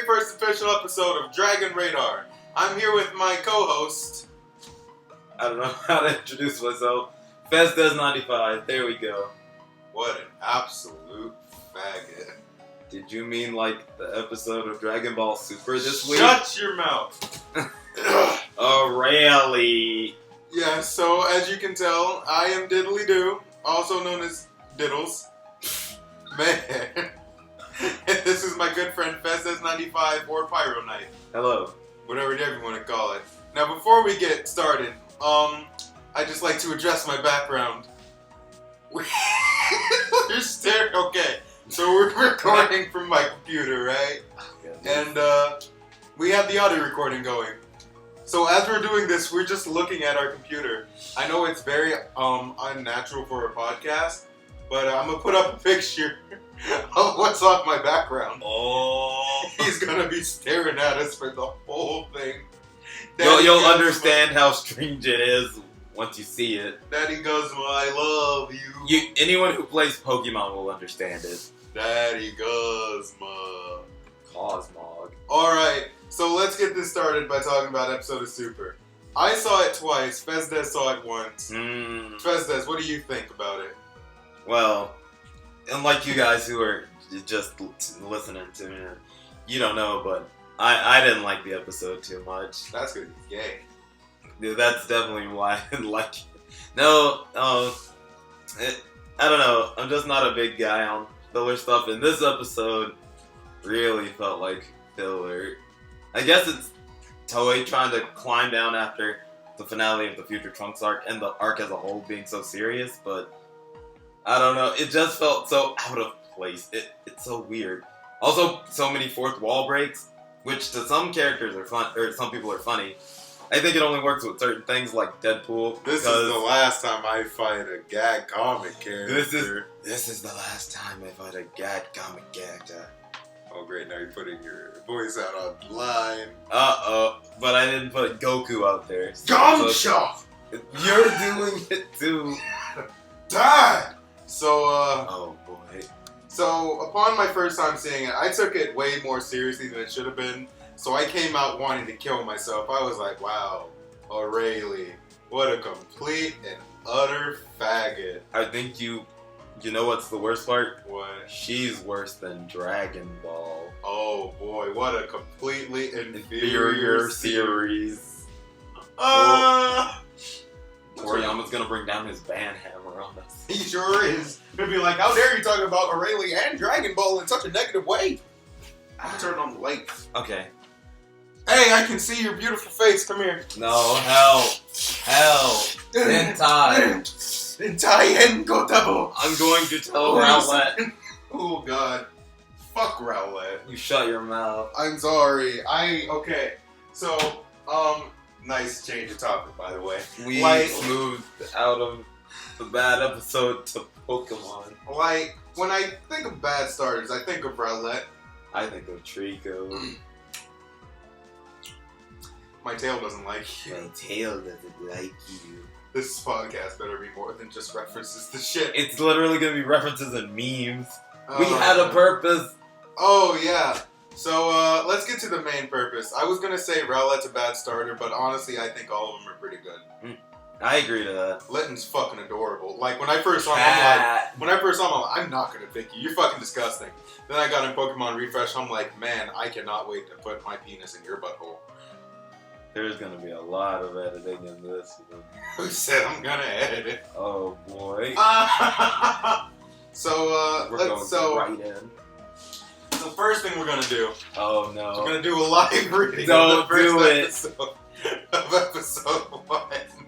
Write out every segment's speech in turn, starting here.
first official episode of Dragon Radar. I'm here with my co-host. I don't know how to introduce myself. Fez95, there we go. What an absolute faggot. Did you mean like the episode of Dragon Ball Super this week? Shut your mouth. Oh, really? Yeah, so as you can tell, I am Diddly Doo, also known as Diddles. Man. And this is my good friend Fez95 or Pyro Knight. Hello. Whatever you want to call it. Now, before we get started, I'd just like to address my background. We're staring. Okay, so we're recording from my computer, right? And we have the audio recording going. So as we're doing this, we're just looking at our computer. I know it's very unnatural for a podcast, but I'm gonna put up a picture of what's on my background. Oh. He's gonna be staring at us for the whole thing. You'll understand how strange it is once you see it. Daddy Guzma, I love you. Anyone who plays Pokemon will understand it. Daddy Guzma. Cosmog. Alright, so let's get this started by talking about episode of Super. I saw it twice, Fezdes saw it once. Fezdes, what do you think about it? Well, unlike you guys who are just listening to me, you don't know, but I didn't like the episode too much. That's because he's gay. Yeah, that's definitely why I didn't like it. No, I don't know. I'm just not a big guy on filler stuff, and this episode really felt like filler. I guess it's Toei trying to climb down after the finale of the Future Trunks arc, and the arc as a whole being so serious, but I don't know. It just felt so out of place. It's so weird. Also, so many fourth wall breaks, which to some characters are fun, or some people are funny. I think it only works with certain things like Deadpool. This is the last time I fight a gag comic character. This is the last time I fight a gag comic character. Oh great, now you're putting your voice out online. But I didn't put Goku out there. Gumshoe! You're doing it too. Die! So, oh boy. So, upon my first time seeing it, I took it way more seriously than it should have been. So I came out wanting to kill myself. I was like, wow, O'Reilly, what a complete and utter faggot. I think you know what's the worst part? What? She's worse than Dragon Ball. Oh boy, what a completely inferior series. Toriyama's gonna bring down his ban hammer on us. He sure is. He'll be like, how dare you talk about O'Reilly and Dragon Ball in such a negative way? I'll turn on the lights. Okay. Hey, I can see your beautiful face. Come here. No, hell. Sentai. Sentai and Gotabo. I'm going to tell Rowlett. Oh god. Fuck Rowlett. You shut your mouth. I'm sorry. Okay. So, nice change of topic, by the way. We moved out of the bad episode to Pokemon. Like, when I think of bad starters, I think of Rowlett. I think of Trico. My tail doesn't like you. My tail doesn't like you. This podcast better be more than just references to shit. It's literally gonna be references and memes. We had a purpose. Oh, yeah. So, let's get to the main purpose. I was gonna say Rowlett's a bad starter, but honestly, I think all of them are pretty good. I agree to that. Litton's fucking adorable. Like, when I first saw him, I'm not gonna pick you. You're fucking disgusting. Then I got in Pokemon Refresh, I'm like, man, I cannot wait to put my penis in your butthole. There's gonna be a lot of editing in this one. Who said I'm gonna edit it? Oh boy. We're going right in. The first thing we're gonna do. Oh no. We're gonna do a live reading of the first episode of episode 1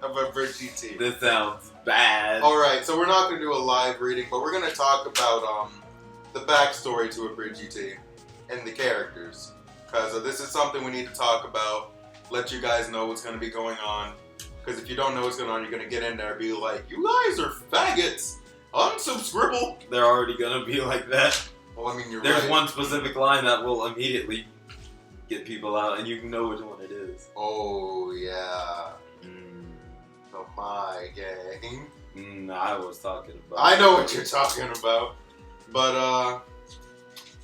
of AbriGT. This sounds bad. Alright, so we're not gonna do a live reading, but we're gonna talk about the backstory to AbriGT and the characters. Because this is something we need to talk about. Let you guys know what's going to be going on. Because if you don't know what's going on, you're going to get in there and be like, you guys are faggots. Unsubscribble. They're already going to be like that. Well, I mean, There's one specific line that will immediately get people out, and you know which one it is. Oh, yeah. Oh, my gang. I was talking about. I know what you're talking about. But,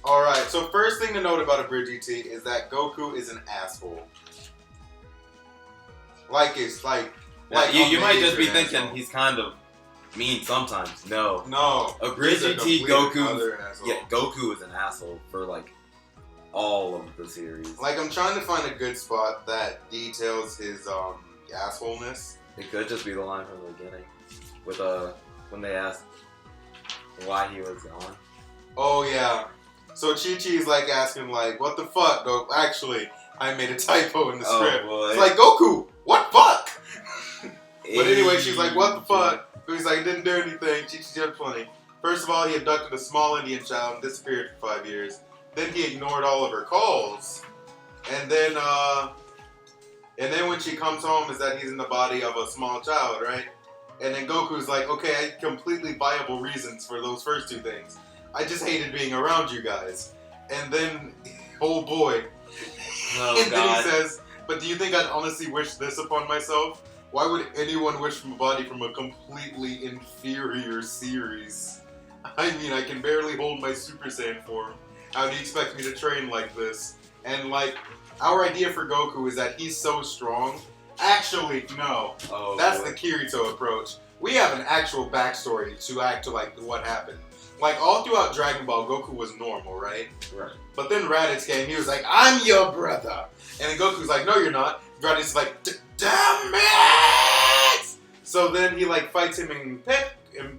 Alright, so first thing to note about AbriGT is that Goku is an asshole. You might just be thinking asshole. he's kind of mean sometimes. No. No. AbriGT Goku is an asshole for like all of the series. Like, I'm trying to find a good spot that details his assholeness. It could just be the line from the beginning with when they asked why he was gone. Oh yeah. So Chi-Chi's like asking like, what the fuck? Go, actually, I made a typo in the script. Boy. It's like, Goku, what fuck? But anyway, she's like, what the fuck? So he's like, didn't do anything. Chi-Chi's just funny. First of all, he abducted a small Indian child and disappeared for 5 years. Then he ignored all of her calls. And then when she comes home is that he's in the body of a small child, right? And then Goku's like, okay, I had completely viable reasons for those first two things. I just hated being around you guys. And then, oh boy. Oh, and God. then he says, but do you think I'd honestly wish this upon myself? Why would anyone wish from a body from a completely inferior series? I mean, I can barely hold my Super Saiyan form. How do you expect me to train like this? And like, our idea for Goku is that he's so strong. Actually, no. Oh, That's boy. the Kirito approach. We have an actual backstory to act to like what happened. Like, all throughout Dragon Ball, Goku was normal, right? Right. But then Raditz came, he was like, I'm your brother! And then Goku's like, no you're not. Raditz is like, damn it! So then he like fights him in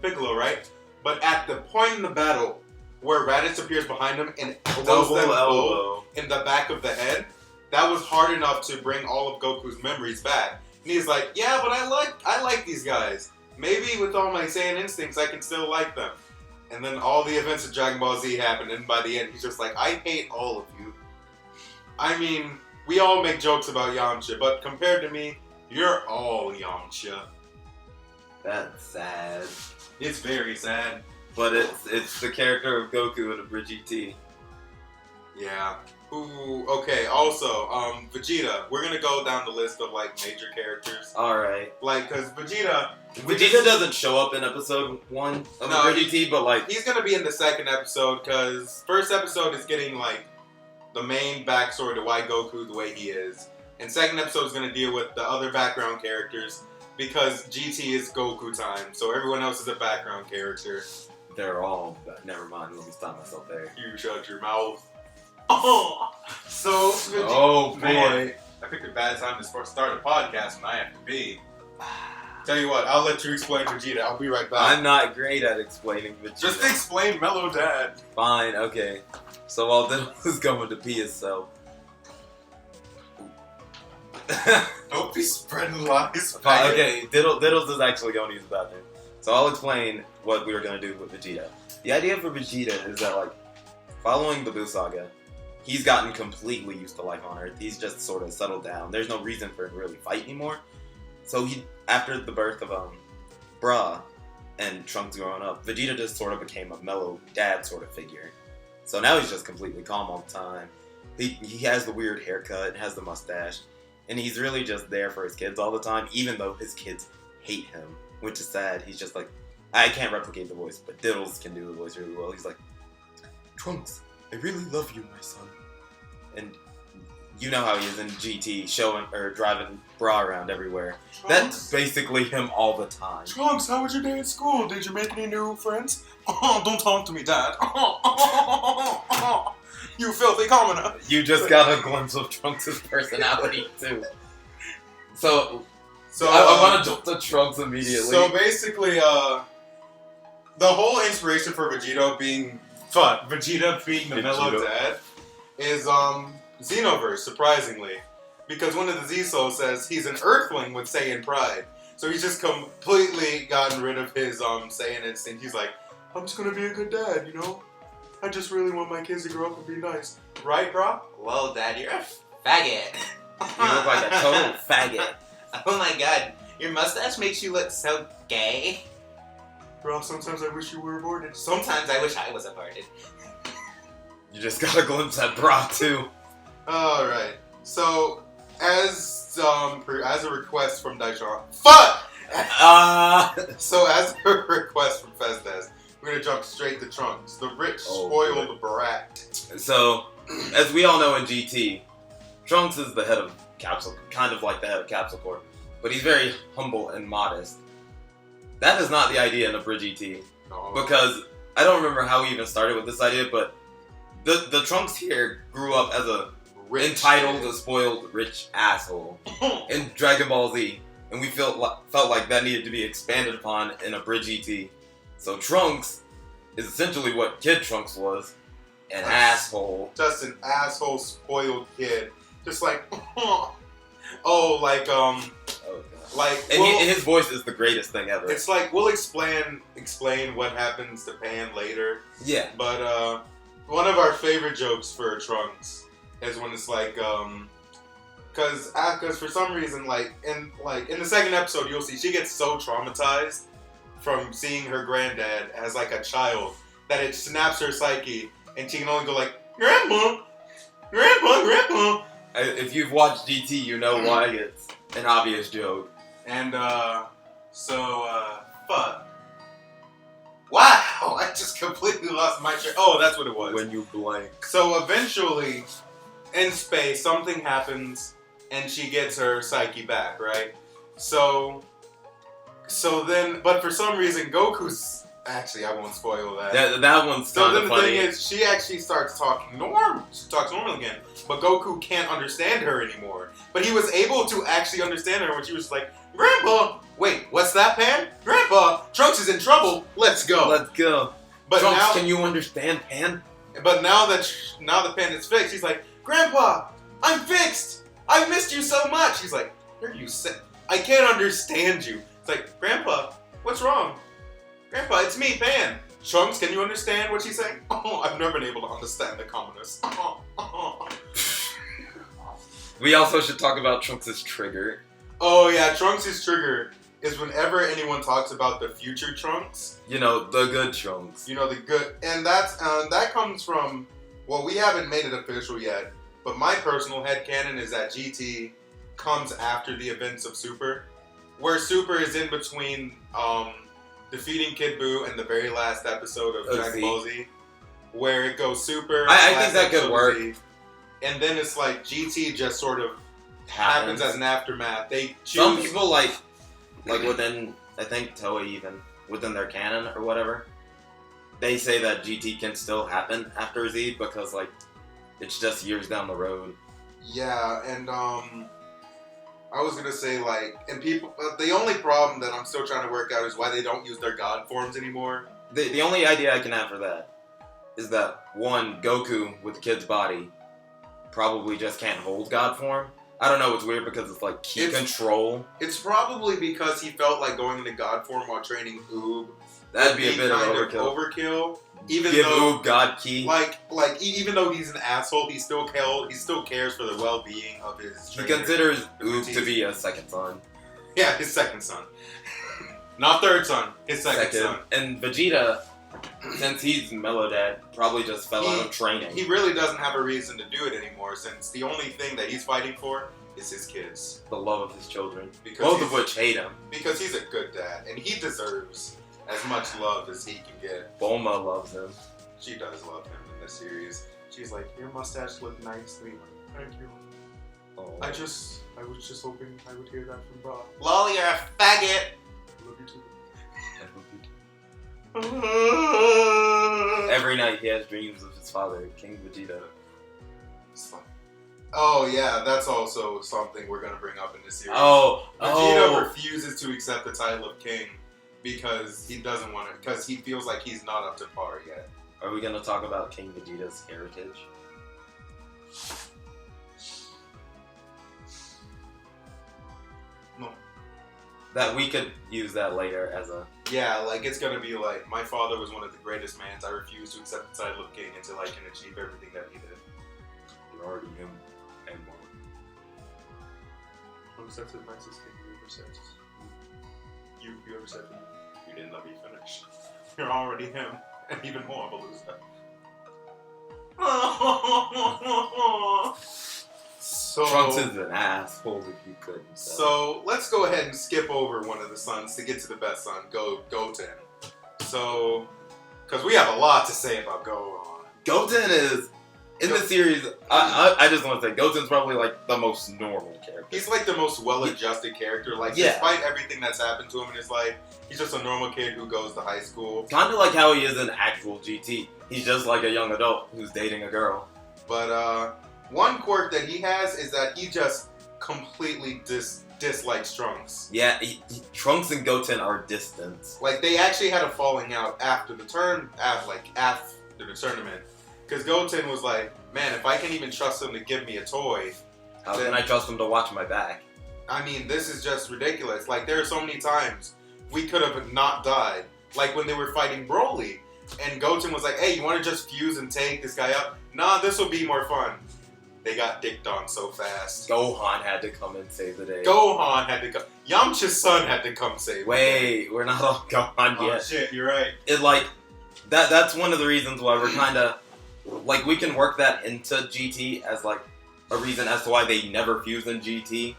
Piccolo, right? But at the point in the battle where Raditz appears behind him and elbows them both in the back of the head, that was hard enough to bring all of Goku's memories back. And he's like, yeah, but I like these guys. Maybe with all my Saiyan instincts, I can still like them. And then all the events of Dragon Ball Z happened, and by the end, he's just like, I hate all of you. I mean, we all make jokes about Yamcha, but compared to me, you're all Yamcha. That's sad. It's very sad. But it's the character of Goku in AbriGT. Yeah. Ooh, okay, also, Vegeta. We're gonna go down the list of, like, major characters. Alright. Like, because Vegeta doesn't show up in episode 1 of AbriGT, but like... He's gonna be in the second episode, because first episode is getting, like, the main backstory to why Goku the way he is. And second episode is gonna deal with the other background characters, because GT is Goku time, so everyone else is a background character. They're all... Never mind, let me stop myself there. You shut your mouth. Oh! So, Vegeta... Oh, boy. Man, I picked a bad time to start a podcast when I have to be. Tell you what, I'll let you explain Vegeta. I'll be right back. I'm not great at explaining Vegeta. Just explain Mellow Dad. Fine, okay. So while Diddle is going to pee himself... Don't be spreading lies. Fine, okay, Diddles is actually going to use the bathroom. So I'll explain what we were going to do with Vegeta. The idea for Vegeta is that, like, following the Buu Saga, he's gotten completely used to life on Earth. He's just sort of settled down. There's no reason for him to really fight anymore. So after the birth of Bra and Trunks growing up, Vegeta just sort of became a mellow dad sort of figure. So now he's just completely calm all the time. He has the weird haircut, has the mustache, and he's really just there for his kids all the time, even though his kids hate him, which is sad. He's just like, I can't replicate the voice, but Diddles can do the voice really well. He's like, Trunks, I really love you, my son. And you know how he is in GT, driving Bra around everywhere. Trunks? That's basically him all the time. Trunks, how was your day at school? Did you make any new friends? Oh, don't talk to me, Dad. You filthy commoner. You just got a glimpse of Trunks' personality, too. So I want to jump to Trunks immediately. So basically, the whole inspiration for Vegeta being the mellow dad is Xenoverse, surprisingly. Because one of the Z-Souls says he's an Earthling with Saiyan pride. So he's just completely gotten rid of his Saiyan instinct. He's like, I'm just gonna be a good dad, you know? I just really want my kids to grow up and be nice. Right, bro? Well, Dad, you're a faggot. You look like a total faggot. Oh my god, your mustache makes you look so gay. Bro, sometimes I wish you were aborted. Sometimes I wish I was aborted. You just got a glimpse at Bra, too. Alright. So, as a request from Daishan... Fuck! So, as a request from Fesdes, we're gonna jump straight to Trunks, the rich, Oh, spoiled brat. So, as we all know in GT, Trunks is the head of Capsule, kind of like the head of Capsule Corp, but he's very humble and modest. That is not the idea in AbriGT, No. because I don't remember how we even started with this idea, but the Trunks here grew up as a Rich entitled, kid. spoiled, rich asshole in Dragon Ball Z, and we felt like that needed to be expanded upon in AbriGT. So Trunks is essentially what Kid Trunks was, an asshole. Just an asshole, spoiled kid. Just like, oh, like, Oh, God. like, And well, his voice is the greatest thing ever. it's like, we'll explain what happens to Pan later, Yeah. but, one of our favorite jokes for Trunks is when it's like, cause for some reason, like in the second episode, you'll see she gets so traumatized from seeing her granddad as like a child that it snaps her psyche, and she can only go like, Grandpa, Grandpa, Grandpa. If you've watched GT, you know why it's an obvious joke. And fuck. Wow, I just completely lost my train. Oh, that's what it was. When you blank. So eventually, in space, something happens, and she gets her psyche back, right? So then, but for some reason, Goku's actually, I won't spoil that. That one's So kind then of the funny. thing is, she actually starts talking normal. She talks normal again, but Goku can't understand her anymore. But he was able to actually understand her when she was like, "Grandpa, wait, what's that, Pan? Grandpa, Trunks is in trouble. Let's go." Let's go. But Trunks, now, can you understand, Pan? but now that the Pan is fixed, he's like, "Grandpa, I'm fixed. I missed you so much." He's like, "Here you sit. I can't understand you." It's like, "Grandpa, what's wrong?" "Grandpa, it's me, Pan." "Trunks, can you understand what she's saying?" "Oh, I've never been able to understand the commoners." We also should talk about Trunks' trigger. Oh yeah, Trunks' trigger is whenever anyone talks about the future Trunks, You know, the good Trunks. you know, the good, and that comes from, well, we haven't made it official yet, but my personal headcanon is that GT comes after the events of Super, where Super is in between defeating Kid Buu and the very last episode of Dragon Ball Z, where it goes Super. I think last that could episode of work. Z, and then it's like GT just sort of happens as an aftermath. They choose. Some people like within, I think Toei even, within their canon or whatever, they say that GT can still happen after Z because like it's just years down the road. Yeah, and I was gonna say like, and people, the only problem that I'm still trying to work out is why they don't use their god forms anymore. The only idea I can have for that is that one, Goku with the kid's body probably just can't hold god form. I don't know, it's weird because it's like key control. It's probably because he felt like going into god form while training Oob. That'd be a bit of kind overkill. Even Give though Oob God Key. even though he's an asshole, he still cares for the well-being of his He trainer. considers Oob to be a second son. Yeah, his second son. Not third son, his second son. And Vegeta, since he's Mellow Dad, probably just fell out of training. He really doesn't have a reason to do it anymore, since the only thing that he's fighting for is his kids. The love of his children. Because Both of which hate him. Because he's a good dad, and he deserves as much love as he can get. Bulma loves him. She does love him in this series. She's like, "Your mustache looked nice." "Thank you. Oh. I was just hoping I would hear that from Bob." Lol, you're a faggot. Love you too. Every night he has dreams of his father, King Vegeta. It's fine. Oh yeah, that's also something we're gonna bring up in this series. Vegeta Vegeta refuses to accept the title of king because he doesn't want it, because he feels like he's not up to par yet. Are we gonna talk about King Vegeta's heritage? No. That we could use that later as a... Yeah, like it's gonna be like, my father was one of the greatest mans. I refuse to accept the title of king until I can achieve everything that he did. You're already him and more. Who said the nicest thing you ever said? You ever said to me, "You didn't let me finish"? You're already him, and even more of a loser. So, Trunks is an asshole if you couldn't tell. So let's go ahead and skip over one of the sons to get to the best son, Goten. So Because we have a lot to say about Gohan. Goten is, in the series, I just want to say, Goten's probably like the most normal character. He's like the most well-adjusted character. Like, despite everything that's happened to him in his life, he's just a normal kid who goes to high school. Kind of like how he is in actual GT. He's just like a young adult who's dating a girl. But one quirk that he has is that he just completely dislikes Trunks. Yeah, Trunks and Goten are distant. Like, they actually had a falling out after the after the tournament. Because Goten was like, man, if I can't even trust him to give me a toy, how can I trust him to watch my back? I mean, this is just ridiculous. Like, there are so many times we could have not died. Like, when they were fighting Broly, and Goten was like, hey, you want to just fuse and take this guy up? Nah, this will be more fun. They got dicked on so fast. Gohan had to come and save the day. Gohan had to come. Yamcha's son had to come save the day. Wait, we're not on Gohan yet. Oh, shit, you're right. It, like, that's one of the reasons why we're kind of, like, we can work that into GT as, like, a reason as to why they never fuse in GT.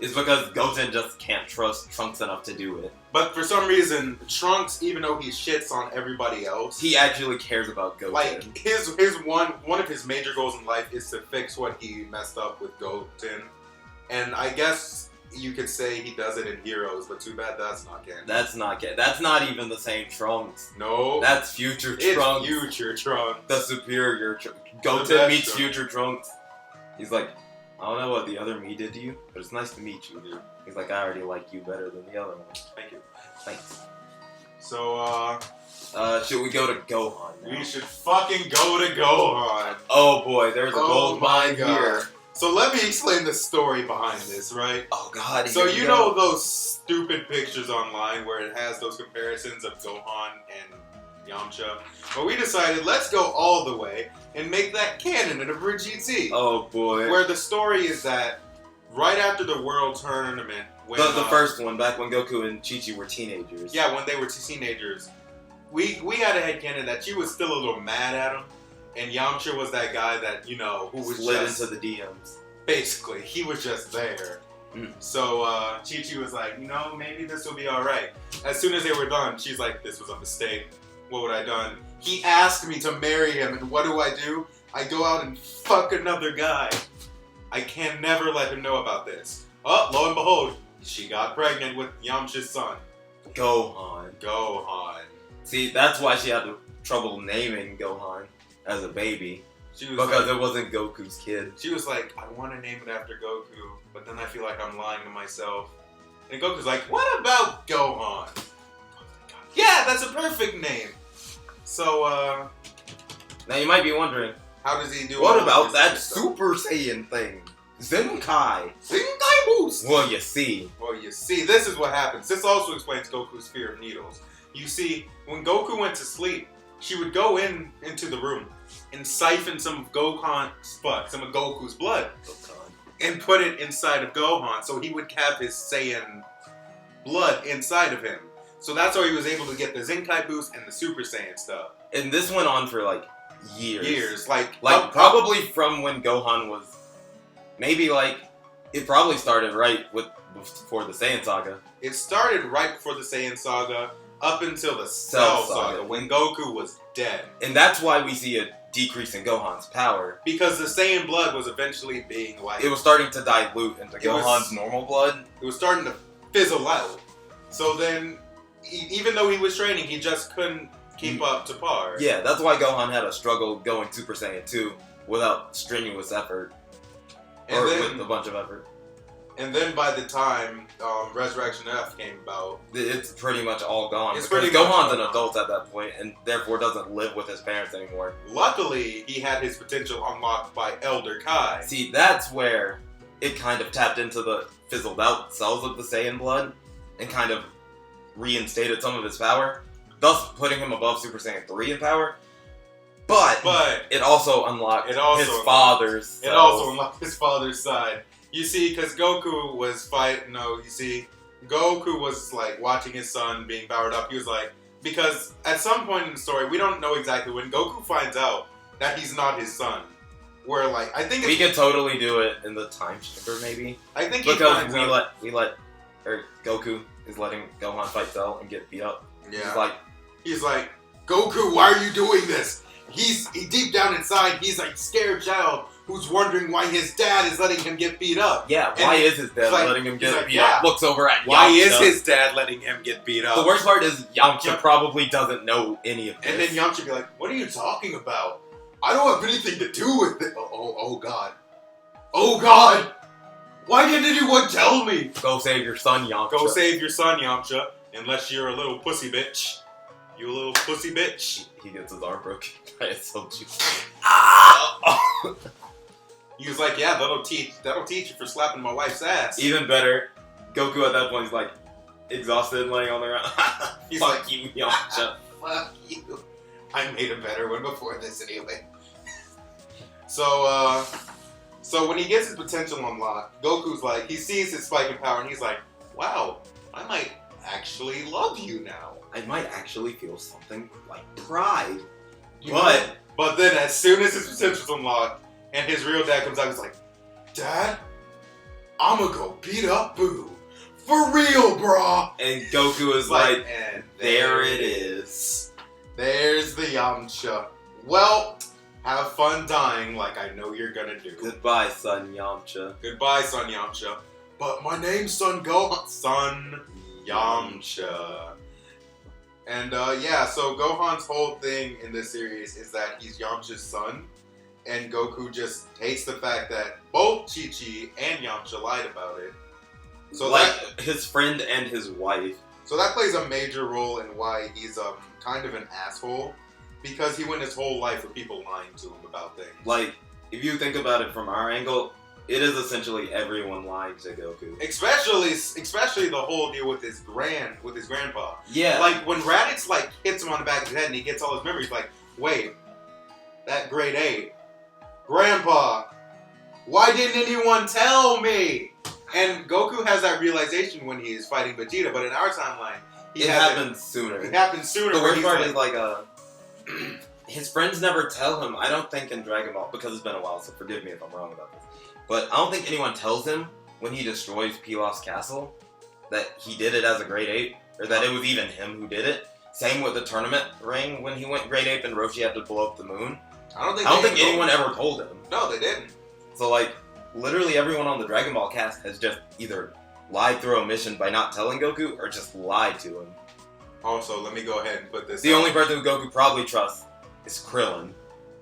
Is because Goten just can't trust Trunks enough to do it. But for some reason, Trunks, even though he shits on everybody else, he actually cares about Goten. Like, his one of his major goals in life is to fix what he messed up with Goten. And I guess you could say he does it in Heroes, but too bad that's not canon. That's not canon. That's not even the same Trunks. No. That's future it's Trunks. Future Trunks. The superior Goten meets Trunks. Future Trunks. He's like, I don't know what the other me did to you, but it's nice to meet you. He's like, I already like you better than the other one. Thank you. Thanks. So, should we go to Gohan now? We should fucking go to Gohan. Oh boy, there's a gold mine here. So let me explain the story behind this, right? Oh god. So you know those stupid pictures online where it has those comparisons of Gohan and Yamcha? But we decided, let's go all the way and make that canon in AbriGT. Oh boy. Where the story is that right after the World Tournament, when the first one, back when Goku and Chi-Chi were teenagers. Yeah, when they were teenagers, we had a headcanon that she was still a little mad at him, and Yamcha was that guy that, you know, who was slid just into the DMs. Basically, he was just there. So Chi-Chi was like, you know, maybe this will be alright. As soon as they were done, she's like, this was a mistake. What would I done? He asked me to marry him, and what do? I go out and fuck another guy. I can never let him know about this. Oh, lo and behold, she got pregnant with Yamcha's son. Gohan. See, that's why she had trouble naming Gohan as a baby. Because it wasn't Goku's kid. She was like, I want to name it after Goku, but then I feel like I'm lying to myself. And Goku's like, what about Gohan? Yeah, that's a perfect name. So, now you might be wondering, how does he do? What about that Super Saiyan thing? Zenkai boost! Well, you see, this is what happens. This also explains Goku's fear of needles. You see, when Goku went to sleep, she would go into the room and siphon some of Goku's blood, and put it inside of Gohan, so he would have his Saiyan blood inside of him. So that's how he was able to get the Zenkai boost and the Super Saiyan stuff. And this went on for like years. Like probably from when Gohan was, maybe like, it probably started before the Saiyan Saga. It started right before the Saiyan Saga, up until the Cell Saga, when Goku was dead. And that's why we see a decrease in Gohan's power. Because the Saiyan blood was eventually being like... It was starting to dilute into Gohan's normal blood. It was starting to fizzle out. So then, even though he was training, he just couldn't keep up to par. Yeah, that's why Gohan had a struggle going Super Saiyan 2 without strenuous effort. With a bunch of effort. And then by the time Resurrection F came about, it's pretty much all gone. It's because Gohan's an adult at that point and therefore doesn't live with his parents anymore. Luckily, he had his potential unlocked by Elder Kai. See, that's where it kind of tapped into the fizzled out cells of the Saiyan blood and kind of reinstated some of his power, thus putting him above Super Saiyan 3 in power. But it also unlocked his father's cells. It also unlocked his father's side. You see, because Goku was Goku was like watching his son being powered up. He was like, because at some point in the story, we don't know exactly when Goku finds out that he's not his son. Where like, I think we could totally do it in the time chamber, maybe. I think because Goku is letting Gohan fight Cell and get beat up. Yeah. He's like, Goku, why are you doing this? He deep down inside, he's like scared child who's wondering why his dad is letting him get beat up. Yeah, why is his dad letting him get beat up? Looks over at Yamcha. Why is his dad letting him get beat up? The worst part is Yamcha probably doesn't know any of this. And then Yamcha be like, what are you talking about? I don't have anything to do with it. Oh God. Oh God! Why didn't anyone tell me? Go save your son, Yamcha. Go save your son, Yamcha. Unless you're a little pussy bitch. You a little pussy bitch. He gets his arm broken by a soldier. He was like, yeah, that'll teach you for slapping my wife's ass. Even better, Goku at that point is like exhausted, laying on the ground. He's Fuck like, you, Yamcha. Fuck you. I made a better one before this anyway. So when he gets his potential unlocked, Goku's like, he sees his spike in power and he's like, wow, I might actually love you now. I might actually feel something like pride. But then as soon as his potential's unlocked and his real dad comes out, he's like, Dad, I'ma go beat up Boo. For real, brah. And Goku is like, and there it is. There's the Yamcha. Well, have fun dying like I know you're gonna do. Goodbye, son Yamcha. Goodbye, son Yamcha. But my name's Son Gohan. Son Yamcha. And so Gohan's whole thing in this series is that he's Yamcha's son. And Goku just hates the fact that both Chi-Chi and Yamcha lied about it. So like his friend and his wife. So that plays a major role in why he's kind of an asshole. Because he went his whole life with people lying to him about things. Like, if you think about it from our angle, it is essentially everyone lying to Goku. Especially the whole deal with his grandpa. Yeah. Like when Raditz like hits him on the back of his head and he gets all his memories, like, wait, that grade 8. Grandpa, why didn't anyone tell me? And Goku has that realization when he is fighting Vegeta, but in our timeline, it happens sooner. It happens sooner. The worst part is like his friends never tell him. I don't think in Dragon Ball, because it's been a while, so forgive me if I'm wrong about this. But I don't think anyone tells him when he destroys Pilaf's castle that he did it as a grade 8, or that it was even him who did it. Same with the tournament ring when he went grade 8 and Roshi had to blow up the moon. I don't think anyone ever told him. No, they didn't. So like, literally everyone on the Dragon Ball cast has just either lied through omission by not telling Goku, or just lied to him. Also, let me go ahead and put this The only person who Goku probably trusts is Krillin.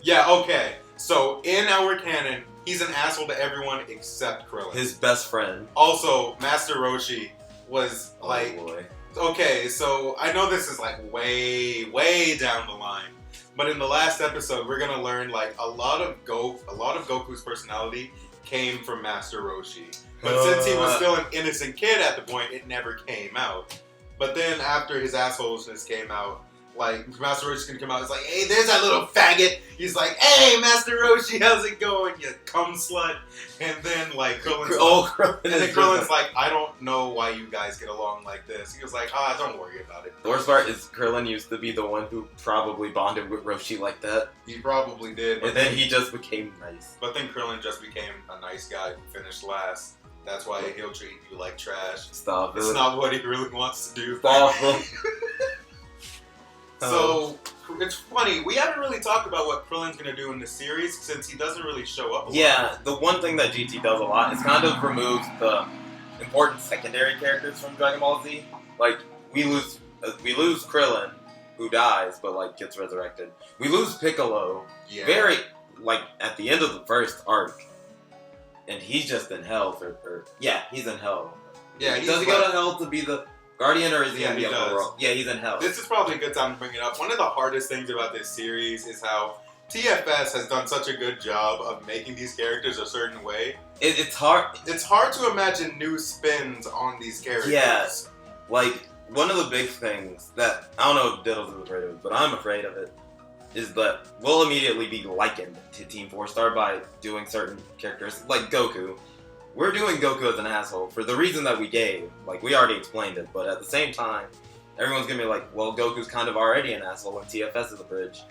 Yeah, okay. So, in our canon, he's an asshole to everyone except Krillin. His best friend. Also, Master Roshi was like... Oh boy. Okay, so I know this is like way down the line. But in the last episode, we're gonna learn like a lot of Goku's personality came from Master Roshi. But since he was still an innocent kid at the point, it never came out. But then after his assholesness came out, like Master Roshi's gonna come out, it's like, hey, there's that little faggot. He's like, hey, Master Roshi, how's it going, you cum slut? And then like Krillin's like, I don't know why you guys get along like this. He was like, don't worry about it. The worst part is Krillin used to be the one who probably bonded with Roshi like that. He probably did. And then he just became nice. But then Krillin just became a nice guy who finished last. That's why he'll treat you like trash. Stop it. It's not what he really wants to do. Stop. So, it's funny, we haven't really talked about what Krillin's going to do in this series since he doesn't really show up a lot. Yeah, the one thing that GT does a lot is kind of removes the important secondary characters from Dragon Ball Z. Like, we lose Krillin, who dies, but, like, gets resurrected. We lose Piccolo, like, at the end of the first arc. And he's just in hell he's in hell. Yeah, does he go to hell to be the Guardian, or is he in the upper world? Yeah, he's in hell. This is probably a good time to bring it up. One of the hardest things about this series is how TFS has done such a good job of making these characters a certain way. It's hard. It's hard to imagine new spins on these characters. Yes. Like, one of the big things that, I don't know if Diddles is afraid of it, but I'm afraid of it, is that we'll immediately be likened to Team 4-Star by doing certain characters, like Goku. We're doing Goku as an asshole for the reason that we gave. Like, we already explained it, but at the same time, everyone's gonna be like, well, Goku's kind of already an asshole when TFS is a bridge.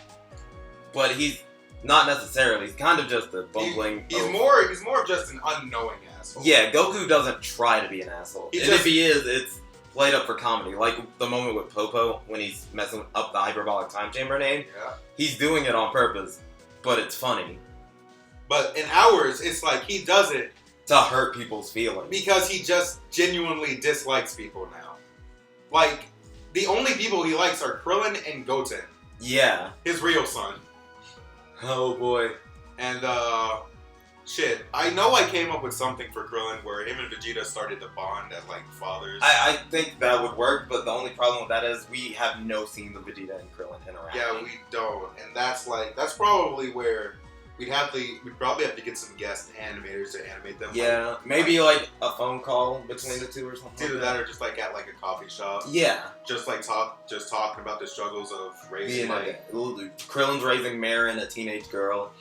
But he's not necessarily. He's kind of just a bumbling... He's more of just an unknowing asshole. Yeah, Goku doesn't try to be an asshole. And if he is, it's played up for comedy. Like the moment with Popo when he's messing up the hyperbolic time chamber name. Yeah. He's doing it on purpose, but it's funny. But in ours, it's like he does it To hurt people's feelings. because he just genuinely dislikes people now. Like, the only people he likes are Krillin and Goten, Yeah. his real son. Oh boy. And, shit. I know I came up with something for Krillin where him and Vegeta started to bond as, like, fathers. I think that would work, but the only problem with that is we have no scenes of Vegeta and Krillin interacting. Yeah, we don't. And that's probably where we'd probably have to get some guest animators to animate them. Yeah, maybe like a phone call between the two or something. Either like that or just like at like a coffee shop. Yeah. Just talking about the struggles of raising Krillin's raising Marin, a teenage girl.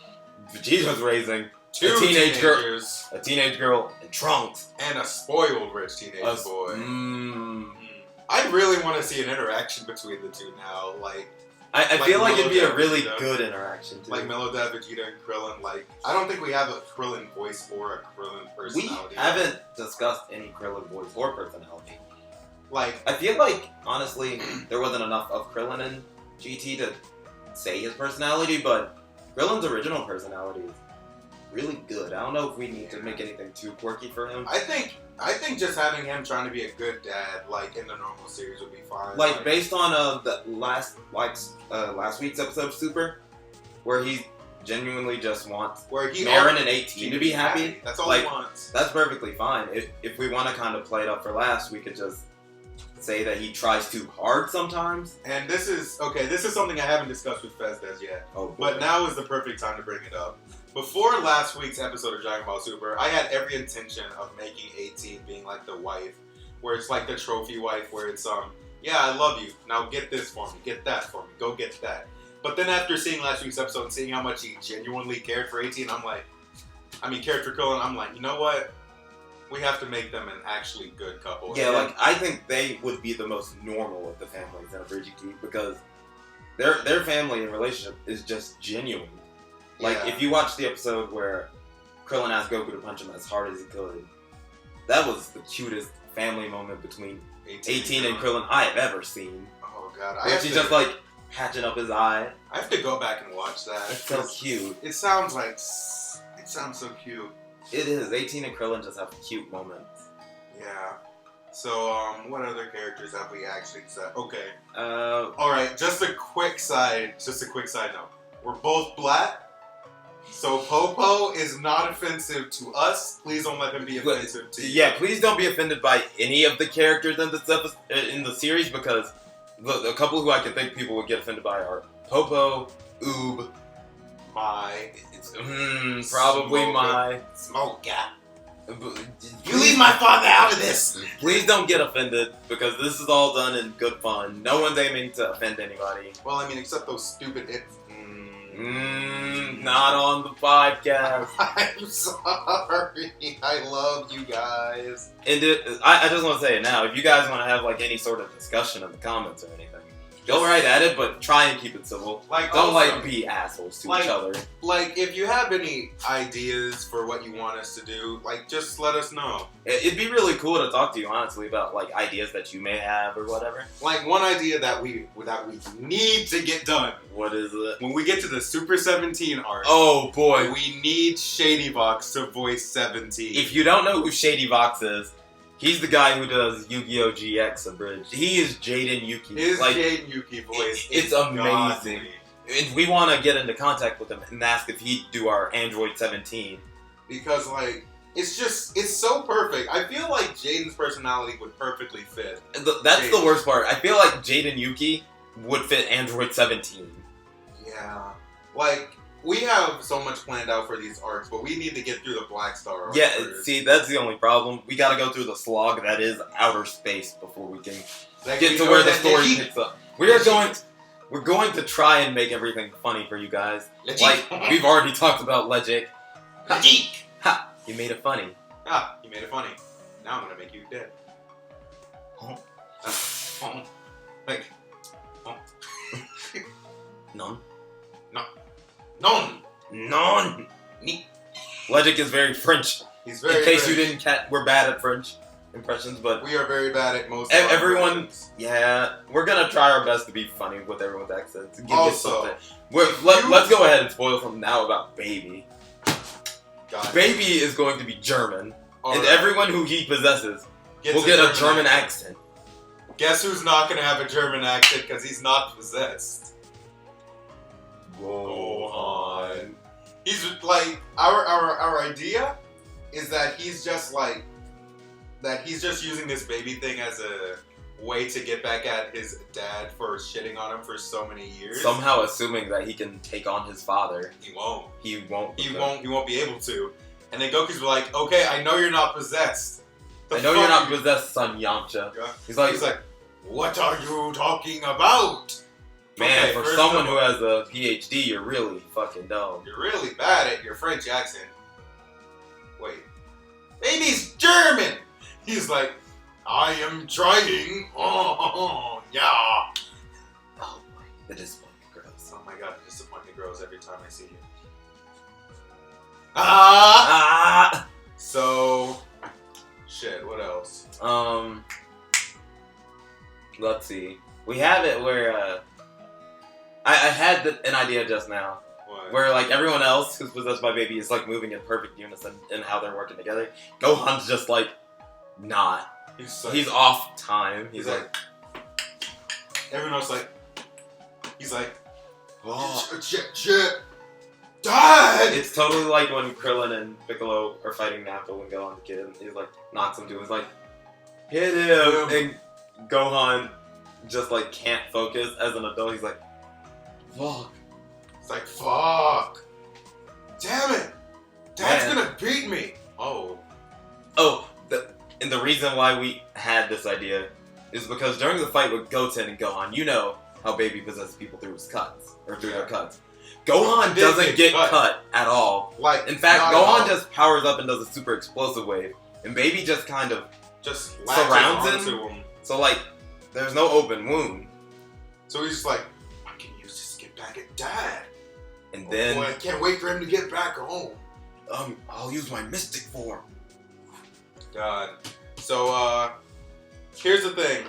Vegeta's raising two a teenage girl in Trunks. and a spoiled rich teenage boy. I really want to see an interaction between the two now. I feel like it'd be a Mellow really Vegeta. good interaction too. Like Melodad, Vegeta, and Krillin. Like, I don't think we have a Krillin voice or a Krillin we personality. haven't discussed any Krillin voice or personality. Like, I feel like, honestly, there wasn't enough of Krillin in GT to say his personality, but Krillin's original personality is really good. I don't know if we need to make anything too quirky for him. I think just having him trying to be a good dad, like in the normal series, would be fine. Like based on the last week's episode of Super, where he genuinely just wants where Marin and 18 to be happy. That's all like, he wants. That's perfectly fine. If we want to kind of play it up for last, we could just say that he tries too hard sometimes. And this is something I haven't discussed with Fezdes yet. Oh, boy. But now is the perfect time to bring it up. Before last week's episode of Dragon Ball Super, I had every intention of making 18 being like the wife, where it's like the trophy wife, where it's yeah, I love you. Now get this for me, get that for me, go get that. But then after seeing last week's episode and seeing how much he genuinely cared for 18, cared for Krillin, I'm like, you know what? We have to make them an actually good couple. Yeah, like I think they would be the most normal of the families in AbriGT because their family and relationship is just genuine. Like, yeah. if you watch the episode where Krillin asked Goku to punch him as hard as he could, that was the cutest family moment between 18 and Krillin I have ever seen. Oh, God. Where she's just, like, patching up his eye. I have to go back and watch that. It's so cute. It sounds so cute. It is. 18 and Krillin just have cute moments. Yeah. So, what other characters have we actually said? Okay. Alright, just a quick side note. We're both black. So Popo is not offensive to us. Please don't let him be offensive to you. Yeah, please don't be offended by any of the characters in this in the series because the couple who I can think people would get offended by are Popo, Oob, probably Smoker. Smoker. You leave my father out of this. Please don't get offended because this is all done in good fun. No one's aiming to offend anybody. Well, I mean, except those stupid Not on the podcast. I'm sorry. I love you guys. And I just want to say it now. If you guys want to have like any sort of discussion in the comments or anything, go right at it, but try and keep it civil. Like, don't also, be assholes to like, each other. Like, if you have any ideas for what you want us to do, like, just let us know. It'd be really cool to talk to you honestly about like ideas that you may have or whatever. Like, one idea that we need to get done. What is it? When we get to the Super 17 arc. Oh boy. We need Shady Vox to voice 17. If you don't know who Shady Vox is, he's the guy who does Yu-Gi-Oh! GX Abridged. He is Jaden Yuki. His like, Jaden Yuki voice it's is amazing. godly. And we want to get into contact with him and ask if he'd do our Android 17. Because, like, it's so perfect. I feel like Jaden's personality would perfectly fit. That's Jaden. the worst part. I feel like Jaden Yuki would fit Android 17. Yeah. Like, we have so much planned out for these arcs, but we need to get through the Black Star arc Yeah, first. see, that's the only problem. We gotta go through the slog that is outer space before we can get to where the story picks up. We're going to try and make everything funny for you guys. Legit. Like, we've already talked about Legit. Legit. Ha! You made it funny. Ah, you made it funny. Now I'm gonna make you dead. Like, None. non. None. Neat. Legit is very French. He's very. In case French. you didn't catch, we're bad at French. impressions, but We are very bad at most. Everyone- impressions. yeah, we're gonna try our best to be funny with everyone's accents. Give you Also, something. if Let's go ahead and spoil from now about Baby. God, Baby is going to be German, all and right. everyone who he possesses Gets will get a German accent. Guess who's not gonna have a German accent because he's not possessed? Gohan. He's like our idea is that he's just like he's just using this baby thing as a way to get back at his dad for shitting on him for so many years. Somehow assuming that he can take on his father. He won't. He won't. He won't be able to. And then Goku's like, okay, I know you're not possessed. I know you're not possessed, son Yamcha. He's like, what are you talking about? man, Okay, for first someone of who all, has a PhD, you're really fucking dumb. you're really bad at your French accent. Wait. Baby's German! He's like, I am trying. Oh, yeah. Oh boy, the disappointment grows. Oh my god, the disappointment grows every time I see you. Ah! Ah! So, shit, what else? Let's see. We have it where, I had an idea just now. What? Where, like, everyone else who's possessed by Baby is, like, moving in perfect unison in how they're working together. Gohan's just, like, not. He's like, He's off time. He's like, everyone else like, he's like, oh. shit, Dad! It's totally like when Krillin and Piccolo are fighting Nappa when Gohan's a kid. And he's like, knocks him to him. He's like, hit him! And Gohan just, like, can't focus as an adult. He's like, fuck. It's like, fuck. Damn it. Dad's Man. gonna beat me. Oh. Oh, and the reason why we had this idea is because during the fight with Goten and Gohan, you know how Baby possesses people through his cuts, or through their cuts. Gohan He doesn't did get get cut at all. Like, In fact, not at all. Gohan just powers up and does a super explosive wave, and Baby just kind of, just surrounds latches him? onto him. so like, there's no open wound. So he's just like, I can use this to get back at Dad. And Oh, then, boy, I can't wait for him to get back home. I'll use my mystic form. God. So, here's the thing.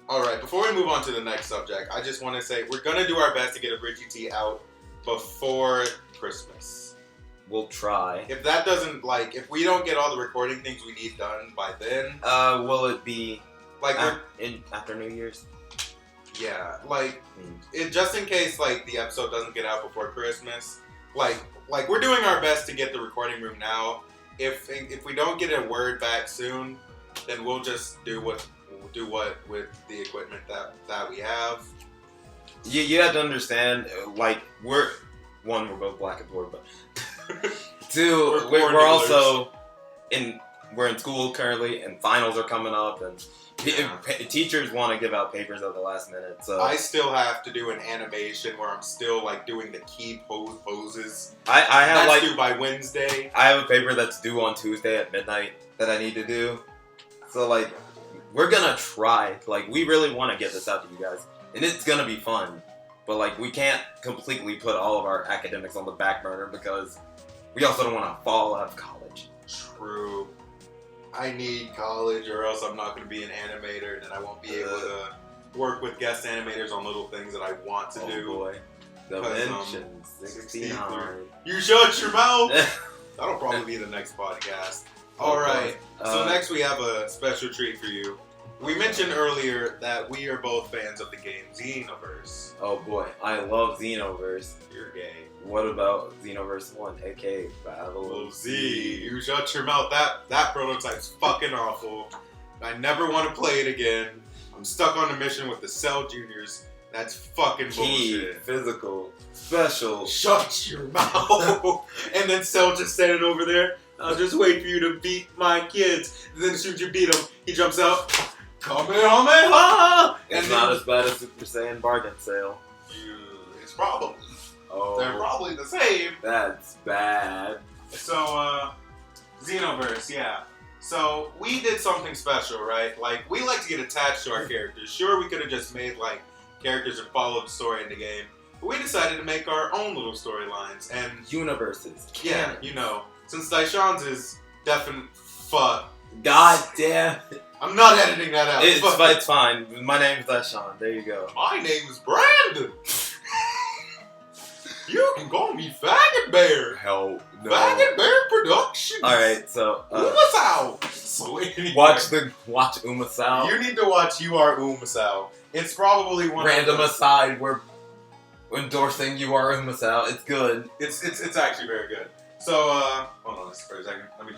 Alright, before we move on to the next subject, I just want to say we're going to do our best to get AbriGT out before Christmas. We'll try. If that doesn't, like, if we don't get all the recording things we need done by then, Will it be like, after New Year's? yeah, like, just in case, like, the episode doesn't get out before Christmas, like we're doing our best to get the recording room now. If we don't get a word back soon, then we'll just do what with the equipment that we have. You have to understand, like, we're both black and poor, but two, We're we're also we're in school currently, and finals are coming up, and Yeah. teachers want to give out papers at the last minute. So I still have to do an animation where I'm still like doing the key poses. I have That's like due by Wednesday. I have a paper that's due on Tuesday at midnight that I need to do. So like, we're gonna try. Like, we really want to get this out to you guys, and it's gonna be fun. But like, we can't completely put all of our academics on the back burner because we also don't want to fall out of college. True. I need college, or else I'm not going to be an animator, and then I won't be able to work with guest animators on little things that I want to do. Boy. Dimension 69. You shut your mouth. That'll probably be the next podcast. All right. So next we have a special treat for you. We mentioned earlier that we are both fans of the game Xenoverse. Oh boy, I love Xenoverse. You're gay. What about Xenoverse 1, aka Battle Well, of Z, you shut your mouth. That prototype's fucking awful. I never want to play it again. I'm stuck on a mission with the Cell Juniors. That's fucking Key, bullshit. physical, special. Shut your mouth. And then Cell just standing over there. I'll just wait for you to beat my kids. And then as soon as you beat him, he jumps out. Kamehameha! It's And not then as bad as Super Saiyan bargain sale. it's probably. Oh, They're probably the same. that's bad. So, Xenoverse, yeah. So, we did something special, right? Like, we like to get attached to our characters. Sure, we could have just made, like, characters that follow the story in the game. But we decided to make our own little storylines. And, Universes. yeah, Canon. you know, since Daishan's is definite fuck, God damn. I'm not editing that out. Fuck it. It's fine. My name is Sean. There you go. My name is Brandon. You can call me Faggot Bear. Hell no. Faggot Bear Productions. Alright, so Umasao. So anyway, watch Umasao. You need to watch You Are Umasao. It's probably one Random of the, aside, we're endorsing You Are Umasao. It's good. It's actually very good. So hold on for a second. Let me